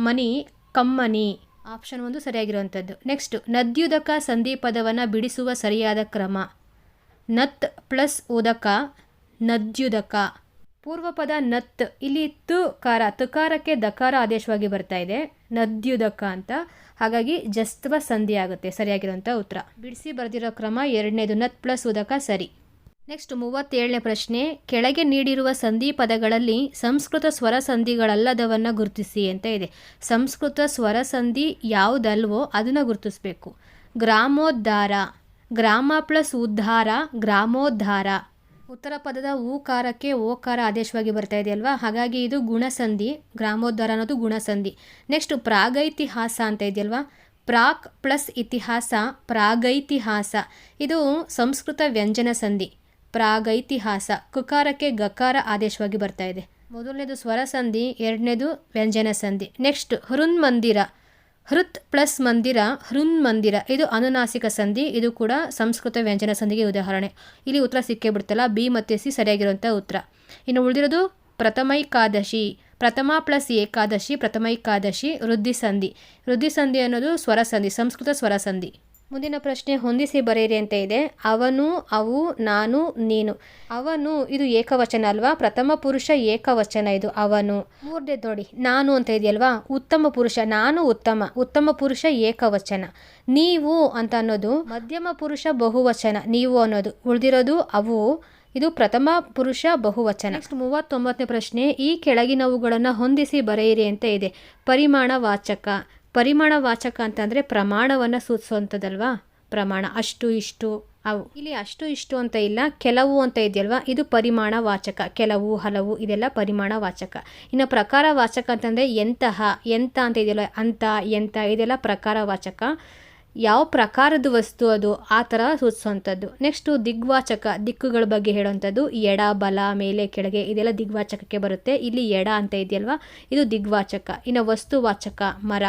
ಮನಿ ಕಮ್ಮನಿ, ಆಪ್ಷನ್ 1 ಸರಿಯಾಗಿರುವಂಥದ್ದು. ನೆಕ್ಸ್ಟ್, ನದ್ಯುದಕ ಸಂಧಿ ಪದವನ್ನು ಬಿಡಿಸುವ ಸರಿಯಾದ ಕ್ರಮ. ನತ್ ಪ್ಲಸ್ ಉದಕ ನದ್ಯುದಕ. ಪೂರ್ವ ಪದ ನತ್, ಇಲ್ಲಿ ತುಕಾರಕ್ಕೆ ದಕಾರ ಆದೇಶವಾಗಿ ಬರ್ತಾ ಇದೆ, ನದ್ಯುದಕ ಅಂತ. ಹಾಗಾಗಿ ಜಸ್ತ್ವ ಸಂಧಿ ಆಗುತ್ತೆ ಸರಿಯಾಗಿರುವಂಥ ಉತ್ತರ. ಬಿಡಿಸಿ ಬರೆದಿರೋ ಕ್ರಮ 2ನೇದು, ನತ್ ಪ್ಲಸ್ ಉದಕ ಸರಿ. ನೆಕ್ಸ್ಟ್ 37ನೇ ಪ್ರಶ್ನೆ, ಕೆಳಗೆ ನೀಡಿರುವ ಸಂಧಿ ಪದಗಳಲ್ಲಿ ಸಂಸ್ಕೃತ ಸ್ವರ ಸಂಧಿಗಳಲ್ಲದವನ್ನು ಗುರುತಿಸಿ ಅಂತ ಇದೆ. ಸಂಸ್ಕೃತ ಸ್ವರ ಸಂಧಿ ಯಾವುದಲ್ವೋ ಅದನ್ನು ಗುರುತಿಸಬೇಕು. ಗ್ರಾಮೋದ್ಧಾರ, ಗ್ರಾಮ ಪ್ಲಸ್ ಉದ್ಧಾರ ಗ್ರಾಮೋದ್ಧಾರ. ಉತ್ತರ ಪದದ ಊಕಾರಕ್ಕೆ ಓಕಾರ ಆದೇಶವಾಗಿ ಬರ್ತಾ ಇದೆಯಲ್ವಾ, ಹಾಗಾಗಿ ಇದು ಗುಣಸಂಧಿ. ಗ್ರಾಮೋದ್ಧಾರ ಅನ್ನೋದು ಗುಣಸಂಧಿ. ನೆಕ್ಸ್ಟ್, ಪ್ರಾಗೈತಿಹಾಸ ಅಂತ ಇದೆಯಲ್ವಾ, ಪ್ರಾಕ್ ಪ್ಲಸ್ ಇತಿಹಾಸ ಪ್ರಾಗೈತಿಹಾಸ, ಇದು ಸಂಸ್ಕೃತ ವ್ಯಂಜನ ಸಂಧಿ. ಪ್ರಾಗೈತಿಹಾಸ, ಕುಕಾರಕ್ಕೆ ಗಕಾರ ಆದೇಶವಾಗಿ ಬರ್ತಾ ಇದೆ. ಮೊದಲನೇದು ಸ್ವರ ಸಂಧಿ, 2ನೇದು ವ್ಯಂಜನ ಸಂಧಿ. ನೆಕ್ಸ್ಟ್, ಹೃನ್ಮಂದಿರ, ಹೃತ್ ಪ್ಲಸ್ ಮಂದಿರ ಹೃನ್ಮಂದಿರ, ಇದು ಅನುನಾಸಿಕ ಸಂಧಿ. ಇದು ಕೂಡ ಸಂಸ್ಕೃತ ವ್ಯಂಜನ ಸಂಧಿಗೆ ಉದಾಹರಣೆ. ಇಲ್ಲಿ ಉತ್ತರ ಸಿಕ್ಕೇ ಬಿಡ್ತಲ್ಲ, ಬಿ ಮತ್ತು ಸಿ ಸರಿಯಾಗಿರುವಂಥ ಉತ್ತರ. ಇನ್ನು ಉಳಿದಿರೋದು ಪ್ರಥಮೈಕಾದಶಿ, ಪ್ರಥಮ ಪ್ಲಸ್ ಏಕಾದಶಿ ಪ್ರಥಮೈಕಾದಶಿ, ವೃದ್ಧಿ ಸಂಧಿ. ವೃದ್ಧಿ ಸಂಧಿ ಅನ್ನೋದು ಸ್ವರ ಸಂಧಿ, ಸಂಸ್ಕೃತ ಸ್ವರ ಸಂಧಿ. ಮುಂದಿನ ಪ್ರಶ್ನೆ, ಹೊಂದಿಸಿ ಬರೆಯಿರಿ ಅಂತ ಇದೆ. ಅವನು, ಅವು, ನಾನು, ನೀನು. ಅವನು ಇದು ಏಕವಚನ ಅಲ್ವಾ, ಪ್ರಥಮ ಪುರುಷ ಏಕವಚನ ಇದು ಅವನು. 3ನೇ ನೋಡಿ, ನಾನು ಅಂತ ಇದೆಯಲ್ವಾ, ಉತ್ತಮ ಪುರುಷ, ನಾನು ಉತ್ತಮ, ಉತ್ತಮ ಪುರುಷ ಏಕವಚನ. ನೀವು ಅಂತ ಅನ್ನೋದು ಮಧ್ಯಮ ಪುರುಷ ಬಹುವಚನ, ನೀವು ಅನ್ನೋದು. ಉಳಿದಿರೋದು ಅವು, ಇದು ಪ್ರಥಮ ಪುರುಷ ಬಹುವಚನ. ನೆಕ್ಸ್ಟ್ 39ನೇ ಪ್ರಶ್ನೆ, ಈ ಕೆಳಗಿನವುಗಳನ್ನು ಹೊಂದಿಸಿ ಬರೆಯಿರಿ ಅಂತ ಇದೆ. ಪರಿಮಾಣ ವಾಚಕ. ಪರಿಮಾಣ ವಾಚಕ ಅಂತಂದರೆ ಪ್ರಮಾಣವನ್ನು ಸೂಚಿಸುವಂಥದ್ದಲ್ವಾ, ಪ್ರಮಾಣ. ಅಷ್ಟು ಇಷ್ಟು ಅವು. ಇಲ್ಲಿ ಅಷ್ಟು ಇಷ್ಟು ಅಂತ ಇಲ್ಲ, ಕೆಲವು ಅಂತ ಇದೆಯಲ್ವಾ, ಇದು ಪರಿಮಾಣ ವಾಚಕ. ಕೆಲವು, ಹಲವು, ಇದೆಲ್ಲ ಪರಿಮಾಣ ವಾಚಕ. ಇನ್ನು ಪ್ರಕಾರ ವಾಚಕ ಅಂತಂದರೆ ಎಂತಹ, ಎಂತ ಅಂತ ಇದೆಯಲ್ಲ, ಅಂತ, ಎಂತ, ಇದೆಲ್ಲ ಪ್ರಕಾರ ವಾಚಕ. ಯಾವ ಪ್ರಕಾರದ ವಸ್ತು ಅದು ಆ ಥರ ಸೂಚಿಸುವಂಥದ್ದು. ನೆಕ್ಸ್ಟು ದಿಗ್ವಾಚಕ, ದಿಕ್ಕುಗಳ ಬಗ್ಗೆ ಹೇಳುವಂಥದ್ದು. ಎಡ, ಬಲ, ಮೇಲೆ, ಕೆಳಗೆ, ಇದೆಲ್ಲ ದಿಗ್ವಾಚಕಕ್ಕೆ ಬರುತ್ತೆ. ಇಲ್ಲಿ ಎಡ ಅಂತ ಇದೆಯಲ್ವಾ, ಇದು ದಿಗ್ವಾಚಕ. ಇನ್ನು ವಸ್ತುವಾಚಕ, ಮರ.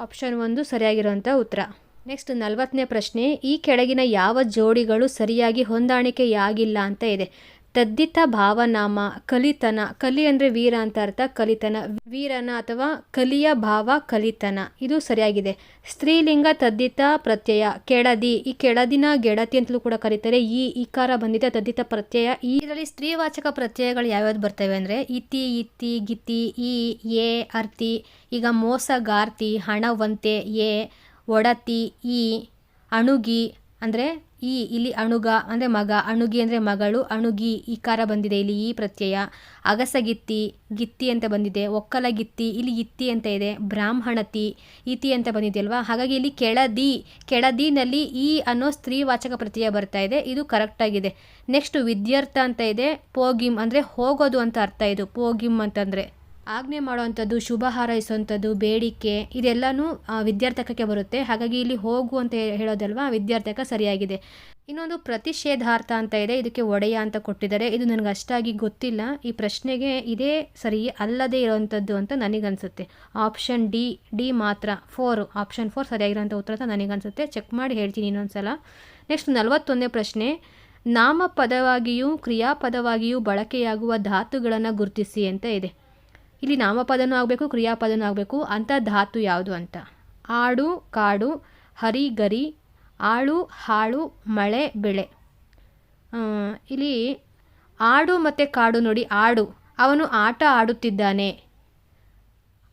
ಆಪ್ಷನ್ 1 ಸರಿಯಾಗಿರುವಂಥ ಉತ್ತರ. ನೆಕ್ಸ್ಟ್ 40ನೇ ಪ್ರಶ್ನೆ, ಈ ಕೆಳಗಿನ ಯಾವ ಜೋಡಿಗಳು ಸರಿಯಾಗಿ ಹೊಂದಾಣಿಕೆಯಾಗಿಲ್ಲ ಅಂತ ಇದೆ. ತದ್ದಿತ ಭಾವನಾಮ, ಕಲಿತನ. ಕಲಿ ಅಂದರೆ ವೀರ ಅಂತ ಅರ್ಥ, ಕಲಿತನ, ವೀರನ ಅಥವಾ ಕಲಿಯ ಭಾವ ಕಲಿತನ, ಇದು ಸರಿಯಾಗಿದೆ. ಸ್ತ್ರೀಲಿಂಗ ತದ್ದಿತ ಪ್ರತ್ಯಯ, ಕೆಳದಿ. ಈ ಕೆಳದಿನ ಗೆಳತಿ ಅಂತಲೂ ಕೂಡ ಕರೀತಾರೆ. ಈ ಇಕಾರ ಬಂದಿದೆ ತದ್ದಿತ ಪ್ರತ್ಯಯ. ಇದರಲ್ಲಿ ಸ್ತ್ರೀವಾಚಕ ಪ್ರತ್ಯಯಗಳು ಯಾವ್ಯಾವ್ದು ಬರ್ತವೆ ಅಂದರೆ ಇತಿ, ಇತ್ತಿ, ಗಿತಿ, ಈ, ಎ, ಅರ್ತಿ. ಈಗ ಮೋಸಗಾರ್ತಿ, ಹಣವಂತೆ, ಎ, ಒಡತಿ, ಈ, ಅಣುಗಿ ಅಂದರೆ ಈ, ಇಲ್ಲಿ ಅಣುಗ ಅಂದರೆ ಮಗ, ಅಣುಗಿ ಅಂದರೆ ಮಗಳು, ಅಣುಗಿ ಇಕಾರ ಬಂದಿದೆ ಇಲ್ಲಿ ಈ ಪ್ರತ್ಯಯ. ಅಗಸಗಿತ್ತಿ, ಗಿತ್ತಿ ಅಂತ ಬಂದಿದೆ. ಒಕ್ಕಲಗಿತ್ತಿ, ಇಲ್ಲಿ ಇತ್ತಿ ಅಂತ ಇದೆ. ಬ್ರಾಹ್ಮಣತಿ, ಇತಿ ಅಂತ ಬಂದಿದೆಯಲ್ವಾ, ಹಾಗಾಗಿ ಇಲ್ಲಿ ಕೆಳದಿ, ಕೆಳದಿನಲ್ಲಿ ಈ ಅನ್ನೋ ಸ್ತ್ರೀವಾಚಕ ಪ್ರತ್ಯಯ ಬರ್ತಾ ಇದೆ, ಇದು ಕರೆಕ್ಟಾಗಿದೆ. ನೆಕ್ಸ್ಟ್ ವಿದ್ಯಾರ್ಥ ಅಂತ ಇದೆ. ಪೋಗಿಮ್ ಅಂದರೆ ಹೋಗೋದು ಅಂತ ಅರ್ಥ. ಇದು ಪೋಗಿಮ್ ಅಂತಂದರೆ ಆಜ್ಞೆ ಮಾಡುವಂಥದ್ದು, ಶುಭ ಹಾರೈಸುವಂಥದ್ದು, ಬೇಡಿಕೆ, ಇದೆಲ್ಲನೂ ವಿದ್ಯಾರ್ಥಕಕ್ಕೆ ಬರುತ್ತೆ. ಹಾಗಾಗಿ ಇಲ್ಲಿ ಹೋಗು ಅಂತ ಹೇಳೋದಲ್ವಾ, ವಿದ್ಯಾರ್ಥಕ ಸರಿಯಾಗಿದೆ. ಇನ್ನೊಂದು ಪ್ರತಿಷೇಧಾರ್ಥ ಅಂತ ಇದೆ, ಇದಕ್ಕೆ ಒಡೆಯ ಅಂತ ಕೊಟ್ಟಿದ್ದಾರೆ. ಇದು ನನಗೆ ಅಷ್ಟಾಗಿ ಗೊತ್ತಿಲ್ಲ. ಈ ಪ್ರಶ್ನೆಗೆ ಇದೇ ಸರಿ ಅಲ್ಲದೇ ಇರೋವಂಥದ್ದು ಅಂತ ನನಗನ್ಸುತ್ತೆ. ಆಪ್ಷನ್ ಡಿ ಮಾತ್ರ 4, ಆಪ್ಷನ್ 4 ಸರಿಯಾಗಿರೋಂಥ ಉತ್ತರ ಅಂತ ನನಗನ್ಸುತ್ತೆ. ಚೆಕ್ ಮಾಡಿ ಹೇಳ್ತೀನಿ ಇನ್ನೊಂದು ಸಲ. ನೆಕ್ಸ್ಟ್ 41ನೇ ಪ್ರಶ್ನೆ, ನಾಮಪದವಾಗಿಯೂ ಕ್ರಿಯಾಪದವಾಗಿಯೂ ಬಳಕೆಯಾಗುವ ಧಾತುಗಳನ್ನು ಗುರುತಿಸಿ ಅಂತ ಇದೆ. ಇಲ್ಲಿ ನಾಮಪದನೂ ಆಗಬೇಕು, ಕ್ರಿಯಾಪದನೂ ಆಗಬೇಕು. ಅಂಥ ಧಾತು ಯಾವುದು ಅಂತ. ಆಡು, ಕಾಡು, ಹರಿ, ಗರಿ, ಆಳು, ಹಾಳು, ಮಳೆ, ಬೆಳೆ. ಇಲ್ಲಿ ಆಡು ಮತ್ತು ಕಾಡು ನೋಡಿ. ಆಡು, ಅವನು ಆಟ ಆಡುತ್ತಿದ್ದಾನೆ.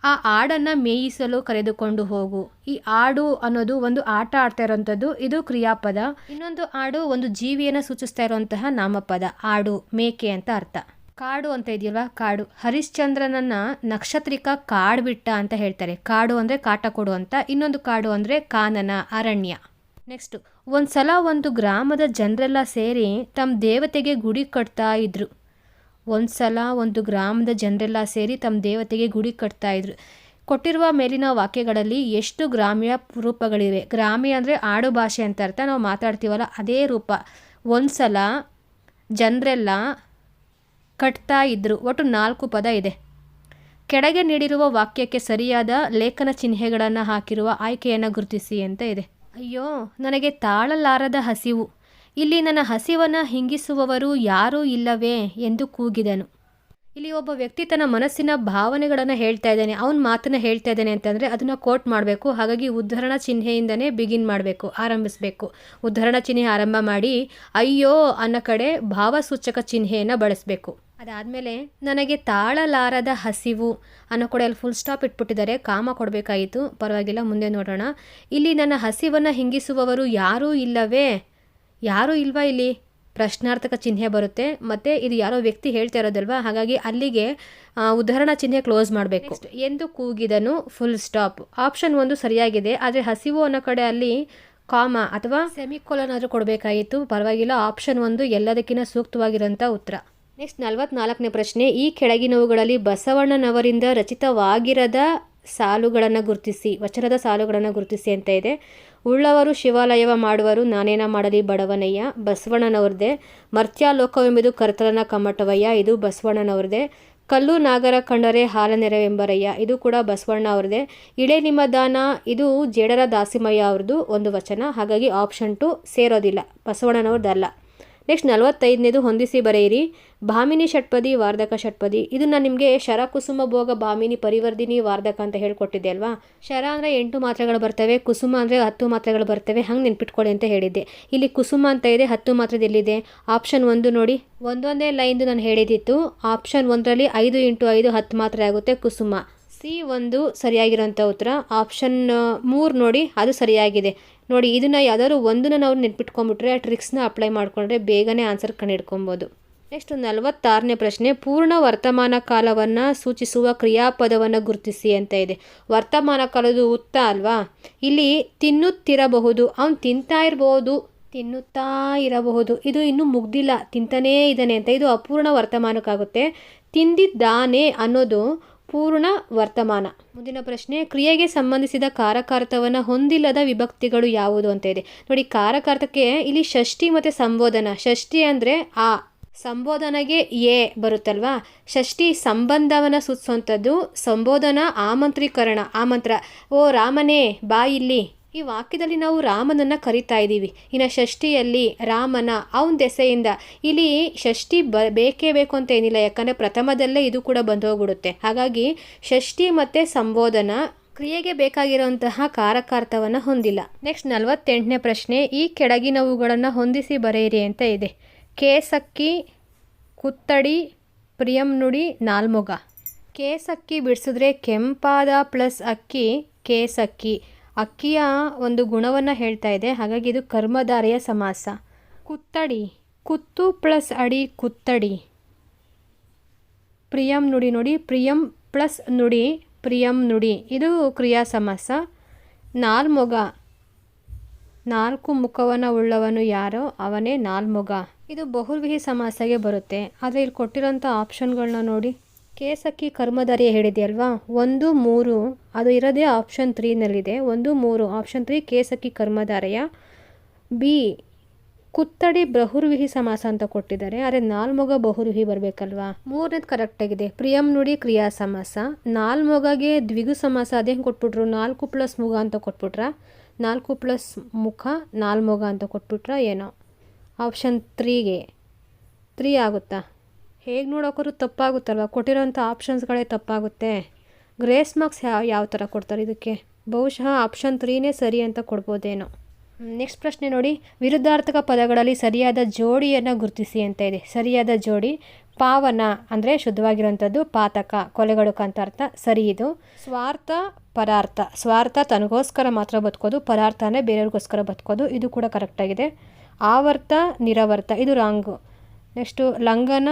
ಆ ಆಡನ್ನು ಮೇಯಿಸಲು ಕರೆದುಕೊಂಡು ಹೋಗು. ಈ ಆಡು ಅನ್ನೋದು ಒಂದು ಆಟ ಆಡ್ತಾ ಇರೋವಂಥದ್ದು, ಇದು ಕ್ರಿಯಾಪದ. ಇನ್ನೊಂದು ಆಡು ಒಂದು ಜೀವಿಯನ್ನು ಸೂಚಿಸ್ತಾ ಇರುವಂತಹ ನಾಮಪದ. ಆಡು ಮೇಕೆ ಅಂತ ಅರ್ಥ. ಕಾಡು ಅಂತ ಇದೆಯಲ್ವಾ, ಕಾಡು. ಹರಿಶ್ಚಂದ್ರನನ್ನ ನಕ್ಷತ್ರಿಕ ಕಾಡ್ಬಿಟ್ಟ ಅಂತ ಹೇಳ್ತಾರೆ. ಕಾಡು ಅಂದರೆ ಕಾಟ ಕೊಡು ಅಂತ. ಇನ್ನೊಂದು ಕಾಡು ಅಂದರೆ ಕಾನನ, ಅರಣ್ಯ. ನೆಕ್ಸ್ಟು, ಒಂದು ಸಲ ಒಂದು ಗ್ರಾಮದ ಜನರೆಲ್ಲ ಸೇರಿ ತಮ್ಮ ದೇವತೆಗೆ ಗುಡಿ ಕಟ್ತಾ ಇದ್ರು. ಒಂದು ಸಲ ಒಂದು ಗ್ರಾಮದ ಜನರೆಲ್ಲ ಸೇರಿ ತಮ್ಮ ದೇವತೆಗೆ ಗುಡಿ ಕಟ್ತಾ ಇದ್ರು. ಕೊಟ್ಟಿರುವ ಮೇಲಿನ ವಾಕ್ಯಗಳಲ್ಲಿ ಎಷ್ಟು ಗ್ರಾಮ್ಯ ರೂಪಗಳಿವೆ? ಗ್ರಾಮ್ಯ ಅಂದರೆ ಆಡು ಭಾಷೆ ಅಂತ ಅರ್ಥ. ನಾವು ಮಾತಾಡ್ತೀವಲ್ಲ ಅದೇ ರೂಪ. ಒಂದು ಸಲ ಜನರೆಲ್ಲ ಕಟ್ತಾ ಇದ್ರು. ಒಟ್ಟು 4 ಪದ ಇದೆ. ಕೆಳಗೆ ನೀಡಿರುವ ವಾಕ್ಯಕ್ಕೆ ಸರಿಯಾದ ಲೇಖನ ಚಿಹ್ನೆಗಳನ್ನು ಹಾಕಿರುವ ಆಯ್ಕೆಯನ್ನು ಗುರುತಿಸಿ ಅಂತ ಇದೆ. ಅಯ್ಯೋ, ನನಗೆ ತಾಳಲಾರದ ಹಸಿವು. ಇಲ್ಲಿ ನನ್ನ ಹಸಿವನ್ನು ಹಿಂಗಿಸುವವರು ಯಾರೂ ಇಲ್ಲವೇ ಎಂದು ಕೂಗಿದನು. ಇಲ್ಲಿ ಒಬ್ಬ ವ್ಯಕ್ತಿ ತನ್ನ ಮನಸ್ಸಿನ ಭಾವನೆಗಳನ್ನು ಹೇಳ್ತಾ ಇದ್ದಾನೆ, ಅವನ ಮಾತನ್ನು ಹೇಳ್ತಾ ಇದ್ದಾನೆ ಅಂತಂದರೆ ಅದನ್ನು ಕೋಟ್ ಮಾಡಬೇಕು. ಹಾಗಾಗಿ ಉದ್ಧರಣ ಚಿಹ್ನೆಯಿಂದನೇ ಬಿಗಿನ್ ಮಾಡಬೇಕು, ಆರಂಭಿಸಬೇಕು. ಉದ್ಧರಣ ಚಿಹ್ನೆ ಆರಂಭ ಮಾಡಿ ಅಯ್ಯೋ ಅನ್ನೋ ಕಡೆ ಭಾವಸೂಚಕ ಚಿಹ್ನೆಯನ್ನು ಬಳಸಬೇಕು. ಅದಾದಮೇಲೆ ನನಗೆ ತಾಳಲಾರದ ಹಸಿವು ಅನ್ನೋ ಕಡೆ ಅಲ್ಲಿ ಫುಲ್ ಸ್ಟಾಪ್ ಇಟ್ಬಿಟ್ಟಿದ್ದಾರೆ, ಕಾಮ ಕೊಡಬೇಕಾಯಿತು. ಪರವಾಗಿಲ್ಲ, ಮುಂದೆ ನೋಡೋಣ. ಇಲ್ಲಿ ನನ್ನ ಹಸಿವನ್ನು ಹಿಂಗಿಸುವವರು ಯಾರೂ ಇಲ್ಲವೇ? ಯಾರೂ ಇಲ್ವಾ? ಇಲ್ಲಿ ಪ್ರಶ್ನಾರ್ಥಕ ಚಿಹ್ನೆ ಬರುತ್ತೆ. ಮತ್ತು ಇದು ಯಾರೋ ವ್ಯಕ್ತಿ ಹೇಳ್ತಾ ಇರೋದಲ್ವಾ, ಹಾಗಾಗಿ ಅಲ್ಲಿಗೆ ಉದಾಹರಣಾ ಚಿಹ್ನೆ ಕ್ಲೋಸ್ ಮಾಡಬೇಕು. ಎಂದು ಕೂಗಿದನು, ಫುಲ್ ಸ್ಟಾಪ್. ಆಪ್ಷನ್ 1 ಸರಿಯಾಗಿದೆ. ಆದರೆ ಹಸಿವು ಅನ್ನೋ ಕಡೆ ಅಲ್ಲಿ ಕಾಮ ಅಥವಾ ಸೆಮಿಕೋಲನ್ ಆದರೂ ಕೊಡಬೇಕಾಗಿತ್ತು. ಪರವಾಗಿಲ್ಲ, ಆಪ್ಷನ್ 1 ಎಲ್ಲದಕ್ಕಿಂತ ಸೂಕ್ತವಾಗಿರೋಂಥ ಉತ್ತರ. ನೆಕ್ಸ್ಟ್ 44ನೇ ಪ್ರಶ್ನೆ, ಈ ಕೆಳಗಿನವುಗಳಲ್ಲಿ ಬಸವಣ್ಣನವರಿಂದ ರಚಿತವಾಗಿರದ ಸಾಲುಗಳನ್ನು ಗುರುತಿಸಿ, ವಚನದ ಸಾಲುಗಳನ್ನು ಗುರುತಿಸಿ ಅಂತ ಇದೆ. ಉಳ್ಳವರು ಶಿವಾಲಯವ ಮಾಡುವರು, ನಾನೇನ ಮಾಡಲಿ ಬಡವನಯ್ಯ, ಬಸವಣ್ಣನವ್ರದ್ದೇ. ಮರ್ತ್ಯಾಲೋಕವೆಂಬುದು ಕರ್ತಲನ ಕಮ್ಮಟವಯ್ಯ, ಇದು ಬಸವಣ್ಣನವ್ರದ್ದೇ. ಕಲ್ಲು ನಾಗರ ಕಂಡರೆ ಹಾಲ ನೆರವೆಂಬರಯ್ಯ, ಇದು ಕೂಡ ಬಸವಣ್ಣ ಅವ್ರದ್ದೇ. ಇಳೆ ನಿಮ್ಮ ದಾನ, ಇದು ಜೇಡರ ದಾಸಿಮಯ್ಯ ಅವ್ರದ್ದು ಒಂದು ವಚನ. ಹಾಗಾಗಿ ಆಪ್ಷನ್ 2 ಸೇರೋದಿಲ್ಲ, ಬಸವಣ್ಣನವ್ರದ್ದಲ್ಲ. ನೆಕ್ಸ್ಟ್ 45ನೇದು ಹೊಂದಿಸಿ ಬರೆಯಿರಿ. ಭಾಮಿನಿ ಷಟ್ಪದಿ, ವಾರ್ಧಕ ಷಟ್ಪದಿ. ಇದು ನಾನು ನಿಮಗೆ ಶರ ಕುಸುಮ ಭೋಗ ಭಾಮಿನಿ ಪರಿವರ್ಧಿನಿ ವಾರ್ಧಕ ಅಂತ ಹೇಳ್ಕೊಟ್ಟಿದ್ದೆ ಅಲ್ವಾ. ಶರ ಅಂದರೆ 8 ಮಾತ್ರೆಗಳು ಬರ್ತವೆ, ಕುಸುಮ ಅಂದರೆ 10 ಮಾತ್ರೆಗಳು ಬರ್ತವೆ. ಹಂಗೆ ನೆನ್ಪಿಟ್ಕೊಳ್ಳಿ ಅಂತ ಹೇಳಿದ್ದೆ. ಇಲ್ಲಿ ಕುಸುಮ ಅಂತ ಇದೆ, 10 ಮಾತ್ರೆದು ಎಲ್ಲಿದೆ? ಆಪ್ಷನ್ 1 ನೋಡಿ. ಒಂದೊಂದೇ ಲೈನ್ದು ನಾನು ಹೇಳಿದಿತ್ತು. ಆಪ್ಷನ್ 1ರಲ್ಲಿ 5 × 5 10 ಮಾತ್ರೆ ಆಗುತ್ತೆ ಕುಸುಮ. C1 ಸರಿಯಾಗಿರೋಂಥ ಉತ್ತರ. ಆಪ್ಷನ್ 3 ನೋಡಿ, ಅದು ಸರಿಯಾಗಿದೆ. ನೋಡಿ, ಇದನ್ನು ಯಾವ್ದಾದ್ರು ಒಂದನ್ನು ನಾವು ನೆನ್ಪಿಟ್ಕೊಂಡ್ಬಿಟ್ರೆ ಆ ಟ್ರಿಕ್ಸ್ನ ಅಪ್ಲೈ ಮಾಡಿಕೊಂಡ್ರೆ ಬೇಗನೆ ಆನ್ಸರ್ ಕಂಡುಹಿಡ್ಕೊಬೋದು. ನೆಕ್ಸ್ಟ್ 46ನೇ ಪ್ರಶ್ನೆ, ಪೂರ್ಣ ವರ್ತಮಾನ ಕಾಲವನ್ನು ಸೂಚಿಸುವ ಕ್ರಿಯಾಪದವನ್ನು ಗುರುತಿಸಿ ಅಂತ ಇದೆ. ವರ್ತಮಾನ ಕಾಲದ್ದು ಉತ್ತ ಅಲ್ವಾ. ಇಲ್ಲಿ ತಿನ್ನುತ್ತಿರಬಹುದು, ಅವನು ತಿಂತಾ ಇರಬಹುದು, ತಿನ್ನುತ್ತಾ ಇರಬಹುದು. ಇದು ಇನ್ನೂ ಮುಗ್ದಿಲ್ಲ, ತಿಂತಾನೇ ಇದ್ದಾನೆ ಅಂತ. ಇದು ಅಪೂರ್ಣ ವರ್ತಮಾನಕ್ಕಾಗುತ್ತೆ. ತಿಂದಿದ್ದಾನೆ ಅನ್ನೋದು ಪೂರ್ಣ ವರ್ತಮಾನ. ಮುಂದಿನ ಪ್ರಶ್ನೆ, ಕ್ರಿಯೆಗೆ ಸಂಬಂಧಿಸಿದ ಕಾರಕಾರ್ಥವನ್ನು ಹೊಂದಿಲ್ಲದ ವಿಭಕ್ತಿಗಳು ಯಾವುದು ಅಂತ ಇದೆ. ನೋಡಿ, ಕಾರಕಾರ್ಥಕ್ಕೆ ಇಲ್ಲಿ ಷಷ್ಠಿ ಮತ್ತು ಸಂಬೋಧನ. ಷಷ್ಠಿ ಅಂದರೆ ಆ, ಸಂಬೋಧನೆಗೆ ಎ ಬರುತ್ತಲ್ವಾ. ಷಷ್ಠಿ ಸಂಬಂಧವನ್ನು ಸೂಚಿಸುವಂಥದ್ದು, ಸಂಬೋಧನ ಆಮಂತ್ರೀಕರಣ, ಆಮಂತ್ರ. ಓ ರಾಮನೇ ಬಾ ಇಲ್ಲಿ. ಈ ವಾಕ್ಯದಲ್ಲಿ ನಾವು ರಾಮನನ್ನು ಕರಿತಾ ಇದ್ದೀವಿ. ಇನ್ನು ಷಷ್ಠಿಯಲ್ಲಿ ರಾಮನ ಅವನ ದೆಸೆಯಿಂದ. ಇಲ್ಲಿ ಷಷ್ಠಿ ಬೇಕೇ ಬೇಕು ಅಂತ ಏನಿಲ್ಲ, ಯಾಕಂದರೆ ಪ್ರಥಮದಲ್ಲೇ ಇದು ಕೂಡ ಬಂದು ಹೋಗ್ಬಿಡುತ್ತೆ. ಹಾಗಾಗಿ ಷಷ್ಠಿ ಮತ್ತು ಸಂಬೋಧನ ಕ್ರಿಯೆಗೆ ಬೇಕಾಗಿರುವಂತಹ ಕಾರಕಾರ್ಥವನ್ನು ಹೊಂದಿಲ್ಲ. ನೆಕ್ಸ್ಟ್ 48ನೇ ಪ್ರಶ್ನೆ, ಈ ಕೆಳಗಿನವುಗಳನ್ನು ಹೊಂದಿಸಿ ಬರೆಯಿರಿ ಅಂತ ಇದೆ. ಕೇಸಕ್ಕಿ, ಕುತ್ತಡಿ, ಪ್ರಿಯಂ ನುಡಿ, ನಾಲ್ಮೊಗ. ಕೇಸಕ್ಕಿ ಬಿಡಿಸಿದ್ರೆ ಕೆಂಪಾದ ಪ್ಲಸ್ ಅಕ್ಕಿ, ಕೇಸಕ್ಕಿ. ಅಕ್ಕಿಯ ಒಂದು ಗುಣವನ್ನು ಹೇಳ್ತಾ ಇದೆ, ಹಾಗಾಗಿ ಇದು ಕರ್ಮಧಾರೆಯ ಸಮಾಸ. ಕುತ್ತಡಿ, ಕುತ್ತು ಪ್ಲಸ್ ಅಡಿ, ಕುತ್ತಡಿ. ಪ್ರಿಯಂ ನುಡಿ ನೋಡಿ, ಪ್ರಿಯಂ ಪ್ಲಸ್ ನುಡಿ, ಪ್ರಿಯಂ ನುಡಿ. ಇದು ಕ್ರಿಯಾ ಸಮಾಸ. ನಾಲ್ಮೊಗ, 4 ಮುಖವನ್ನು ಉಳ್ಳವನು ಯಾರೋ ಅವನೇ ನಾಲ್ಮೊಗ. ಇದು ಬಹುವ್ರೀಹಿ ಸಮಾಸಗೆ ಬರುತ್ತೆ. ಆದರೆ ಇಲ್ಲಿ ಕೊಟ್ಟಿರೋಂಥ ಆಪ್ಷನ್ಗಳನ್ನ ನೋಡಿ. ಕೇಸಕ್ಕಿ ಕರ್ಮಧಾರೆಯ ಹೇಳಿದೆಯಲ್ವಾ. 1, 3 ಅದು ಇರೋದೇ ಆಪ್ಷನ್ 3ನಲ್ಲಿದೆ. 1, 3 ಆಪ್ಷನ್ 3 ಕೇಸಕ್ಕಿ ಕರ್ಮಧಾರೆಯ. ಬಿ ಕುತ್ತಡಿ ಬಹುವ್ರೀಹಿ ಸಮಾಸ ಅಂತ ಕೊಟ್ಟಿದ್ದಾರೆ, ಆದರೆ ನಾಲ್ಮೊಗ ಬಹುವ್ರೀಹಿ ಬರಬೇಕಲ್ವಾ. 3ನೇದು ಕರೆಕ್ಟಾಗಿದೆ. ಪ್ರಿಯಂ ನುಡಿ ಕ್ರಿಯಾ ಸಮಾಸ. ನಾಲ್ಮೊಗಗೆ ದ್ವಿಗು ಸಮಾಸ. ಅದೇನು ಕೊಟ್ಬಿಟ್ರು, 4 + ಮುಗ ಅಂತ ಕೊಟ್ಬಿಟ್ರ. 4 ಪ್ಲಸ್ ಮುಖ 4 ಮೊಗ ಅಂತ ಕೊಟ್ಬಿಟ್ರೆ ಏನೋ. ಆಪ್ಷನ್ 3ಗೆ 3 ಆಗುತ್ತಾ? ಹೇಗೆ ನೋಡೋಕ್ಕೋರು ತಪ್ಪಾಗುತ್ತಲ್ವ, ಕೊಟ್ಟಿರೋಂಥ ಆಪ್ಷನ್ಸ್ಗಳೇ ತಪ್ಪಾಗುತ್ತೆ. ಗ್ರೇಸ್ ಮಾರ್ಕ್ಸ್ ಯಾವ ಥರ ಕೊಡ್ತಾರೆ ಇದಕ್ಕೆ? ಬಹುಶಃ ಆಪ್ಷನ್ 3ನೇ ಸರಿ ಅಂತ ಕೊಡ್ಬೋದೇನೋ. ನೆಕ್ಸ್ಟ್ ಪ್ರಶ್ನೆ ನೋಡಿ, ವಿರುದ್ಧಾರ್ಥಕ ಪದಗಳಲ್ಲಿ ಸರಿಯಾದ ಜೋಡಿಯನ್ನು ಗುರುತಿಸಿ ಅಂತ ಇದೆ. ಸರಿಯಾದ ಜೋಡಿ ಪಾವನ ಅಂದರೆ ಶುದ್ಧವಾಗಿರೋಂಥದ್ದು, ಪಾತಕ ಕೊಲೆಗಡುಕ ಅಂತ ಅರ್ಥ, ಸರಿ ಇದು. ಸ್ವಾರ್ಥ ಪರಾರ್ಥ, ಸ್ವಾರ್ಥ ತನಗೋಸ್ಕರ ಮಾತ್ರ ಬದುಕೋದು, ಪರಾರ್ಥ ಅಂದರೆ ಬೇರೆಯವ್ರಿಗೋಸ್ಕರ ಬದುಕೋದು, ಇದು ಕೂಡ ಕರೆಕ್ಟಾಗಿದೆ. ಆವರ್ತ ನಿರವರ್ತ ಇದು ರಾಂಗು. ನೆಕ್ಸ್ಟು ಲಂಘನ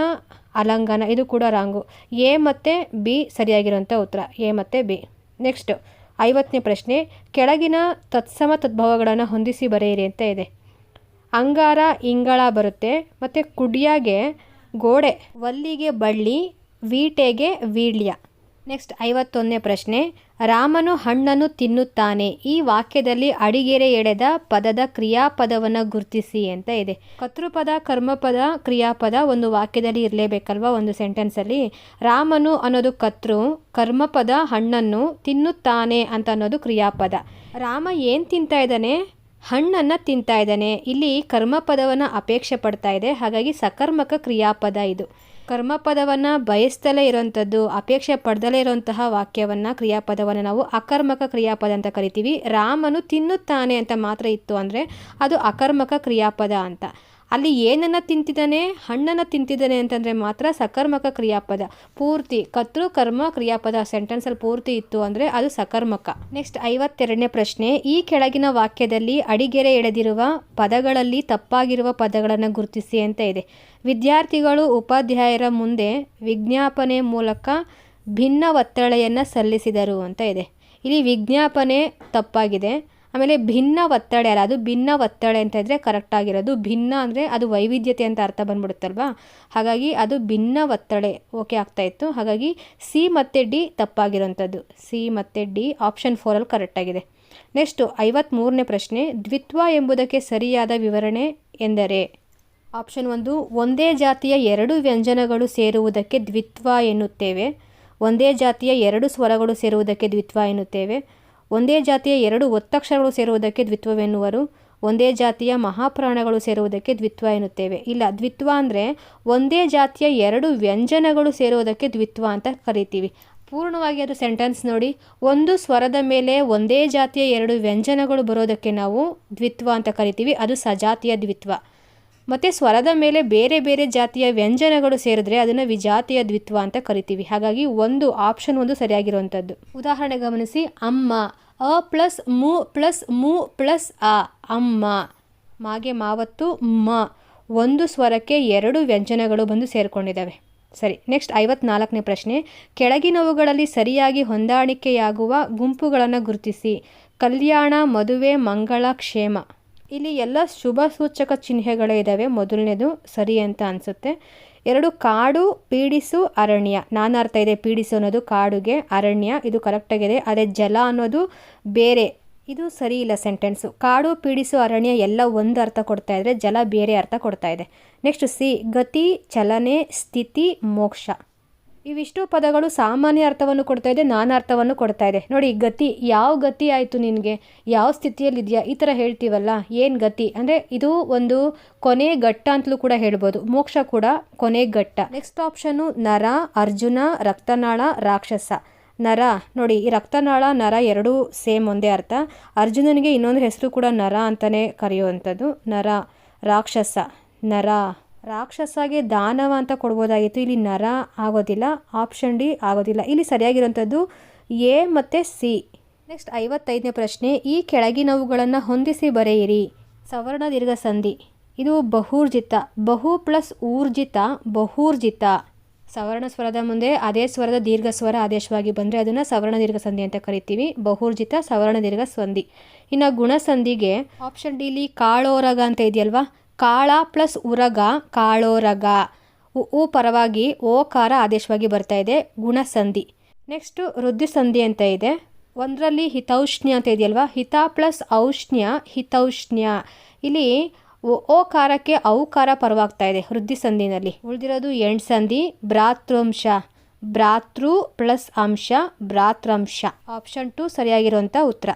ಅಲಂಘನ ಇದು ಕೂಡ ರಾಂಗು. ಎ ಮತ್ತು ಬಿ ಸರಿಯಾಗಿರೋಂಥ ಉತ್ತರ, ಎ ಮತ್ತು ಬಿ. ನೆಕ್ಸ್ಟು 50ನೇ ಪ್ರಶ್ನೆ, ಕೆಳಗಿನ ತತ್ಸಮ ತದ್ಭವಗಳನ್ನು ಹೊಂದಿಸಿ ಬರೆಯಿರಿ ಅಂತ ಇದೆ. ಅಂಗಾರ ಇಂಗಳ ಬರುತ್ತೆ, ಮತ್ತು ಕುಡಿಯಾಗೆ ಗೋಡೆ, ವಲ್ಲಿಗೆ ಬಳ್ಳಿ, ವೀಟೆಗೆ ವೀಳ್ಯ. ನೆಕ್ಸ್ಟ್ 51ನೇ ಪ್ರಶ್ನೆ, ರಾಮನು ಹಣ್ಣನ್ನು ತಿನ್ನುತ್ತಾನೆ. ಈ ವಾಕ್ಯದಲ್ಲಿ ಅಡಿಗೆರೆ ಎಳೆದ ಪದದ ಕ್ರಿಯಾಪದವನ್ನು ಗುರುತಿಸಿ ಅಂತ ಇದೆ. ಕರ್ತೃಪದ ಕರ್ಮಪದ ಕ್ರಿಯಾಪದ ಒಂದು ವಾಕ್ಯದಲ್ಲಿ ಇರಲೇಬೇಕಲ್ವ, ಒಂದು ಸೆಂಟೆನ್ಸಲ್ಲಿ. ರಾಮನು ಅನ್ನೋದು ಕರ್ತೃ, ಕರ್ಮಪದ ಹಣ್ಣನ್ನು, ತಿನ್ನುತ್ತಾನೆ ಅಂತ ಅನ್ನೋದು ಕ್ರಿಯಾಪದ. ರಾಮ ಏನು ತಿಂತಾ ಇದ್ದಾನೆ? ಹಣ್ಣನ್ನು ತಿಂತಾ ಇದ್ದಾನೆ. ಇಲ್ಲಿ ಕರ್ಮಪದವನ್ನು ಅಪೇಕ್ಷೆ ಪಡ್ತಾ ಇದೆ, ಹಾಗಾಗಿ ಸಕರ್ಮಕ ಕ್ರಿಯಾಪದ ಇದು. ಕರ್ಮಪದವನ್ನು ಬಯಸ್ತಲೇ ಇರೋಂಥದ್ದು, ಅಪೇಕ್ಷೆ ಪಡೆದಲೇ ಇರೋಂತಹ ವಾಕ್ಯವನ್ನು, ಕ್ರಿಯಾಪದವನ್ನು ನಾವು ಅಕರ್ಮಕ ಕ್ರಿಯಾಪದ ಅಂತ ಕರಿತೀವಿ. ರಾಮನು ತಿನ್ನುತ್ತಾನೆ ಅಂತ ಮಾತ್ರ ಇತ್ತು ಅಂದರೆ ಅದು ಅಕರ್ಮಕ ಕ್ರಿಯಾಪದ ಅಂತ. ಅಲ್ಲಿ ಏನನ್ನು ತಿಂತಿದ್ದಾನೆ? ಹಣ್ಣನ್ನು ತಿಂತಿದ್ದಾನೆ ಅಂತಂದರೆ ಮಾತ್ರ ಸಕರ್ಮಕ ಕ್ರಿಯಾಪದ. ಪೂರ್ತಿ ಕರ್ತೃ ಕರ್ಮ ಕ್ರಿಯಾಪದ ಸೆಂಟೆನ್ಸಲ್ಲಿ ಪೂರ್ತಿ ಇತ್ತು ಅಂದರೆ ಅದು ಸಕರ್ಮಕ. ನೆಕ್ಸ್ಟ್ 52ನೇ ಪ್ರಶ್ನೆ, ಈ ಕೆಳಗಿನ ವಾಕ್ಯದಲ್ಲಿ ಅಡಿಗೆರೆ ಎಳೆದಿರುವ ಪದಗಳಲ್ಲಿ ತಪ್ಪಾಗಿರುವ ಪದಗಳನ್ನು ಗುರುತಿಸಿ ಅಂತ ಇದೆ. ವಿದ್ಯಾರ್ಥಿಗಳು ಉಪಾಧ್ಯಾಯರ ಮುಂದೆ ವಿಜ್ಞಾಪನೆ ಮೂಲಕ ಭಿನ್ನ ಒತ್ತಳೆಯನ್ನು ಸಲ್ಲಿಸಿದರು ಅಂತ ಇದೆ. ಇಲ್ಲಿ ವಿಜ್ಞಾಪನೆ ತಪ್ಪಾಗಿದೆ. ಆಮೇಲೆ ಭಿನ್ನ ಒತ್ತಡೆ ಅಲ್ಲ, ಅದು ಭಿನ್ನ ಒತ್ತಡೆ ಅಂತ ಇದ್ದರೆ ಕರೆಕ್ಟಾಗಿರೋದು. ಭಿನ್ನ ಅಂದರೆ ಅದು ವೈವಿಧ್ಯತೆ ಅಂತ ಅರ್ಥ ಬಂದ್ಬಿಡುತ್ತಲ್ವಾ, ಹಾಗಾಗಿ ಅದು ಭಿನ್ನ ಒತ್ತಡೆ ಓಕೆ ಆಗ್ತಾಯಿತ್ತು. ಹಾಗಾಗಿ ಸಿ ಮತ್ತು ಡಿ ತಪ್ಪಾಗಿರೋಂಥದ್ದು, ಸಿ ಮತ್ತು ಡಿ ಆಪ್ಷನ್ 4ಅಲ್ಲಿ ಕರೆಕ್ಟಾಗಿದೆ. ನೆಕ್ಸ್ಟು 53ನೇ ಪ್ರಶ್ನೆ, ದ್ವಿತ್ವ ಎಂಬುದಕ್ಕೆ ಸರಿಯಾದ ವಿವರಣೆ ಎಂದರೆ? ಆಪ್ಷನ್ 1, ಒಂದೇ ಜಾತಿಯ 2 ವ್ಯಂಜನಗಳು ಸೇರುವುದಕ್ಕೆ ದ್ವಿತ್ವ ಎನ್ನುತ್ತೇವೆ. ಒಂದೇ ಜಾತಿಯ 2 ಸ್ವರಗಳು ಸೇರುವುದಕ್ಕೆ ದ್ವಿತ್ವ ಎನ್ನುತ್ತೇವೆ. ಒಂದೇ ಜಾತಿಯ 2 ಒತ್ತಕ್ಷರಗಳು ಸೇರುವುದಕ್ಕೆ ದ್ವಿತ್ವವೆನ್ನುವರು. ಒಂದೇ ಜಾತಿಯ ಮಹಾಪ್ರಾಣಗಳು ಸೇರುವುದಕ್ಕೆ ದ್ವಿತ್ವ ಎನ್ನುತ್ತೇವೆ. ಇಲ್ಲ, ದ್ವಿತ್ವ ಅಂದರೆ ಒಂದೇ ಜಾತಿಯ 2 ವ್ಯಂಜನಗಳು ಸೇರುವುದಕ್ಕೆ ದ್ವಿತ್ವ ಅಂತ ಕರಿತೀವಿ. ಪೂರ್ಣವಾಗಿ ಅದು ಸೆಂಟೆನ್ಸ್ ನೋಡಿ, ಒಂದು ಸ್ವರದ ಮೇಲೆ ಒಂದೇ ಜಾತಿಯ 2 ವ್ಯಂಜನಗಳು ಬರೋದಕ್ಕೆ ನಾವು ದ್ವಿತ್ವ ಅಂತ ಕರಿತೀವಿ, ಅದು ಸಜಾತಿಯ ದ್ವಿತ್ವ. ಮತ್ತು ಸ್ವರದ ಮೇಲೆ ಬೇರೆ ಬೇರೆ ಜಾತಿಯ ವ್ಯಂಜನಗಳು ಸೇರಿದ್ರೆ ಅದನ್ನು ವಿಜಾತಿಯ ದ್ವಿತ್ವ ಅಂತ ಕರಿತೀವಿ. ಹಾಗಾಗಿ ಆಪ್ಷನ್ 1 ಸರಿಯಾಗಿರುವಂಥದ್ದು. ಉದಾಹರಣೆ ಗಮನಿಸಿ, ಅಮ್ಮ, ಅ ಪ್ಲಸ್ ಮು ಪ್ಲಸ್ ಮು ಪ್ಲಸ್ ಆ, ಅಮ್ಮ. ಮಾಗೆ ಮಾವತ್ತು ಮ, ಒಂದು ಸ್ವರಕ್ಕೆ 2 ವ್ಯಂಜನಗಳು ಬಂದು ಸೇರಿಕೊಂಡಿದ್ದಾವೆ. ಸರಿ. ನೆಕ್ಸ್ಟ್ 54ನೇ ಪ್ರಶ್ನೆ, ಕೆಳಗಿನವುಗಳಲ್ಲಿ ಸರಿಯಾಗಿ ಹೊಂದಾಣಿಕೆಯಾಗುವ ಗುಂಪುಗಳನ್ನು ಗುರುತಿಸಿ. ಕಲ್ಯಾಣ, ಮದುವೆ, ಮಂಗಳ, ಕ್ಷೇಮ. ಇಲ್ಲಿ ಎಲ್ಲ ಶುಭ ಸೂಚಕ ಚಿಹ್ನೆಗಳೇ ಇದ್ದಾವೆ. ಮೊದಲನೇದು ಸರಿ ಅಂತ ಅನಿಸುತ್ತೆ. 2 ಕಾಡು, ಪೀಡಿಸು, ಅರಣ್ಯ. ನಾನಾರ್ಥ ಇದೆ ಪೀಡಿಸು ಅನ್ನೋದು ಕಾಡುಗೆ, ಅರಣ್ಯ ಇದು ಕರೆಕ್ಟಾಗಿದೆ. ಅದೇ ಜಲ ಅನ್ನೋದು ಬೇರೆ, ಇದು ಸರಿ ಇಲ್ಲ ಸೆಂಟೆನ್ಸು. ಕಾಡು, ಪೀಡಿಸು, ಅರಣ್ಯ ಎಲ್ಲ ಒಂದು ಅರ್ಥ ಕೊಡ್ತಾ ಇದ್ರೆ, ಜಲ ಬೇರೆ ಅರ್ಥ ಕೊಡ್ತಾ ಇದೆ. ನೆಕ್ಸ್ಟ್ ಸಿ, ಗತಿ, ಚಲನೆ, ಸ್ಥಿತಿ, ಮೋಕ್ಷ. ಇವಿಷ್ಟು ಪದಗಳು ಸಾಮಾನ್ಯ ಅರ್ಥವನ್ನು ಕೊಡ್ತಾ ಇದೆ, ನಾನಾರ್ಥವನ್ನು ಕೊಡ್ತಾ ಇದೆ. ನೋಡಿ, ಗತಿ, ಯಾವ ಗತಿ ಆಯಿತು ನಿನಗೆ, ಯಾವ ಸ್ಥಿತಿಯಲ್ಲಿದೆಯಾ, ಈ ಥರ ಹೇಳ್ತೀವಲ್ಲ, ಏನು ಗತಿ ಅಂದರೆ ಇದು ಒಂದು ಕೊನೆ ಘಟ್ಟ ಅಂತಲೂ ಕೂಡ ಹೇಳ್ಬೋದು. ಮೋಕ್ಷ ಕೂಡ ಕೊನೆ ಘಟ್ಟ. ನೆಕ್ಸ್ಟ್ ಆಪ್ಷನ್ನು ನರ, ಅರ್ಜುನ, ರಕ್ತನಾಳ, ರಾಕ್ಷಸ. ನರ ನೋಡಿ, ಈ ರಕ್ತನಾಳ ನರ ಎರಡೂ ಸೇಮ್ ಒಂದೇ ಅರ್ಥ. ಅರ್ಜುನನಿಗೆ ಇನ್ನೊಂದು ಹೆಸರು ಕೂಡ ನರ ಅಂತಲೇ ಕರೆಯುವಂಥದ್ದು. ನರ, ರಾಕ್ಷಸ. ನರ ರಾಕ್ಷಸಗೆ ದಾನವ ಅಂತ ಕೊಡ್ಬೋದಾಗಿತ್ತು, ಇಲ್ಲಿ ನರ ಆಗೋದಿಲ್ಲ. ಆಪ್ಷನ್ ಡಿ ಆಗೋದಿಲ್ಲ. ಇಲ್ಲಿ ಸರಿಯಾಗಿರುವಂಥದ್ದು ಎ ಮತ್ತು ಸಿ. ನೆಕ್ಸ್ಟ್ 55ನೇ ಪ್ರಶ್ನೆ, ಈ ಕೆಳಗಿನವುಗಳನ್ನು ಹೊಂದಿಸಿ ಬರೆಯಿರಿ. ಸವರ್ಣ ದೀರ್ಘ ಸಂಧಿ, ಇದು ಬಹುರ್ಜಿತ. ಬಹು ಪ್ಲಸ್ ಊರ್ಜಿತ, ಬಹುರ್ಜಿತ. ಸವರ್ಣ ಸ್ವರದ ಮುಂದೆ ಅದೇ ಸ್ವರದ ದೀರ್ಘ ಸ್ವರ ಆದೇಶವಾಗಿ ಬಂದರೆ ಅದನ್ನು ಸವರ್ಣ ದೀರ್ಘ ಸಂಧಿ ಅಂತ ಕರಿತೀವಿ. ಬಹುರ್ಜಿತ, ಸವರ್ಣ ದೀರ್ಘ ಸಂಧಿ. ಇನ್ನು ಗುಣಸಂಧಿಗೆ ಆಪ್ಷನ್ ಡಿ ಇಲ್ಲಿ ಕಾಳೋರಗ ಅಂತ ಇದೆಯಲ್ವಾ, ಕಾಳ ಪ್ಲಸ್ ಉರಗ, ಕಾಳೋರಗ. ಉ ಪರವಾಗಿ ಓಕಾರ ಆದೇಶವಾಗಿ ಬರ್ತಾ ಇದೆ, ಗುಣಸಂಧಿ. ನೆಕ್ಸ್ಟು ವೃದ್ಧಿಸಂಧಿ ಅಂತ ಇದೆ. ಒಂದರಲ್ಲಿ ಹಿತೌಷ್ಣ್ಯ ಅಂತ ಇದೆಯಲ್ವಾ, ಹಿತ ಪ್ಲಸ್ ಔಷ್ಣ್ಯ, ಹಿತೌಷ್ಣ್ಯ. ಇಲ್ಲಿ ಓಕಾರಕ್ಕೆ ಔಕಾರ ಪರವಾಗ್ತಾ ಇದೆ ವೃದ್ಧಿಸಂಧಿನಲ್ಲಿ. ಉಳಿದಿರೋದು ಎಂಡ್ಸಂಧಿ, ಭ್ರಾತೃಂಶ. ಭ್ರಾತೃ ಪ್ಲಸ್ ಅಂಶ, ಭ್ರಾತೃಂಶ. ಆಪ್ಷನ್ 2 ಸರಿಯಾಗಿರುವಂಥ ಉತ್ತರ.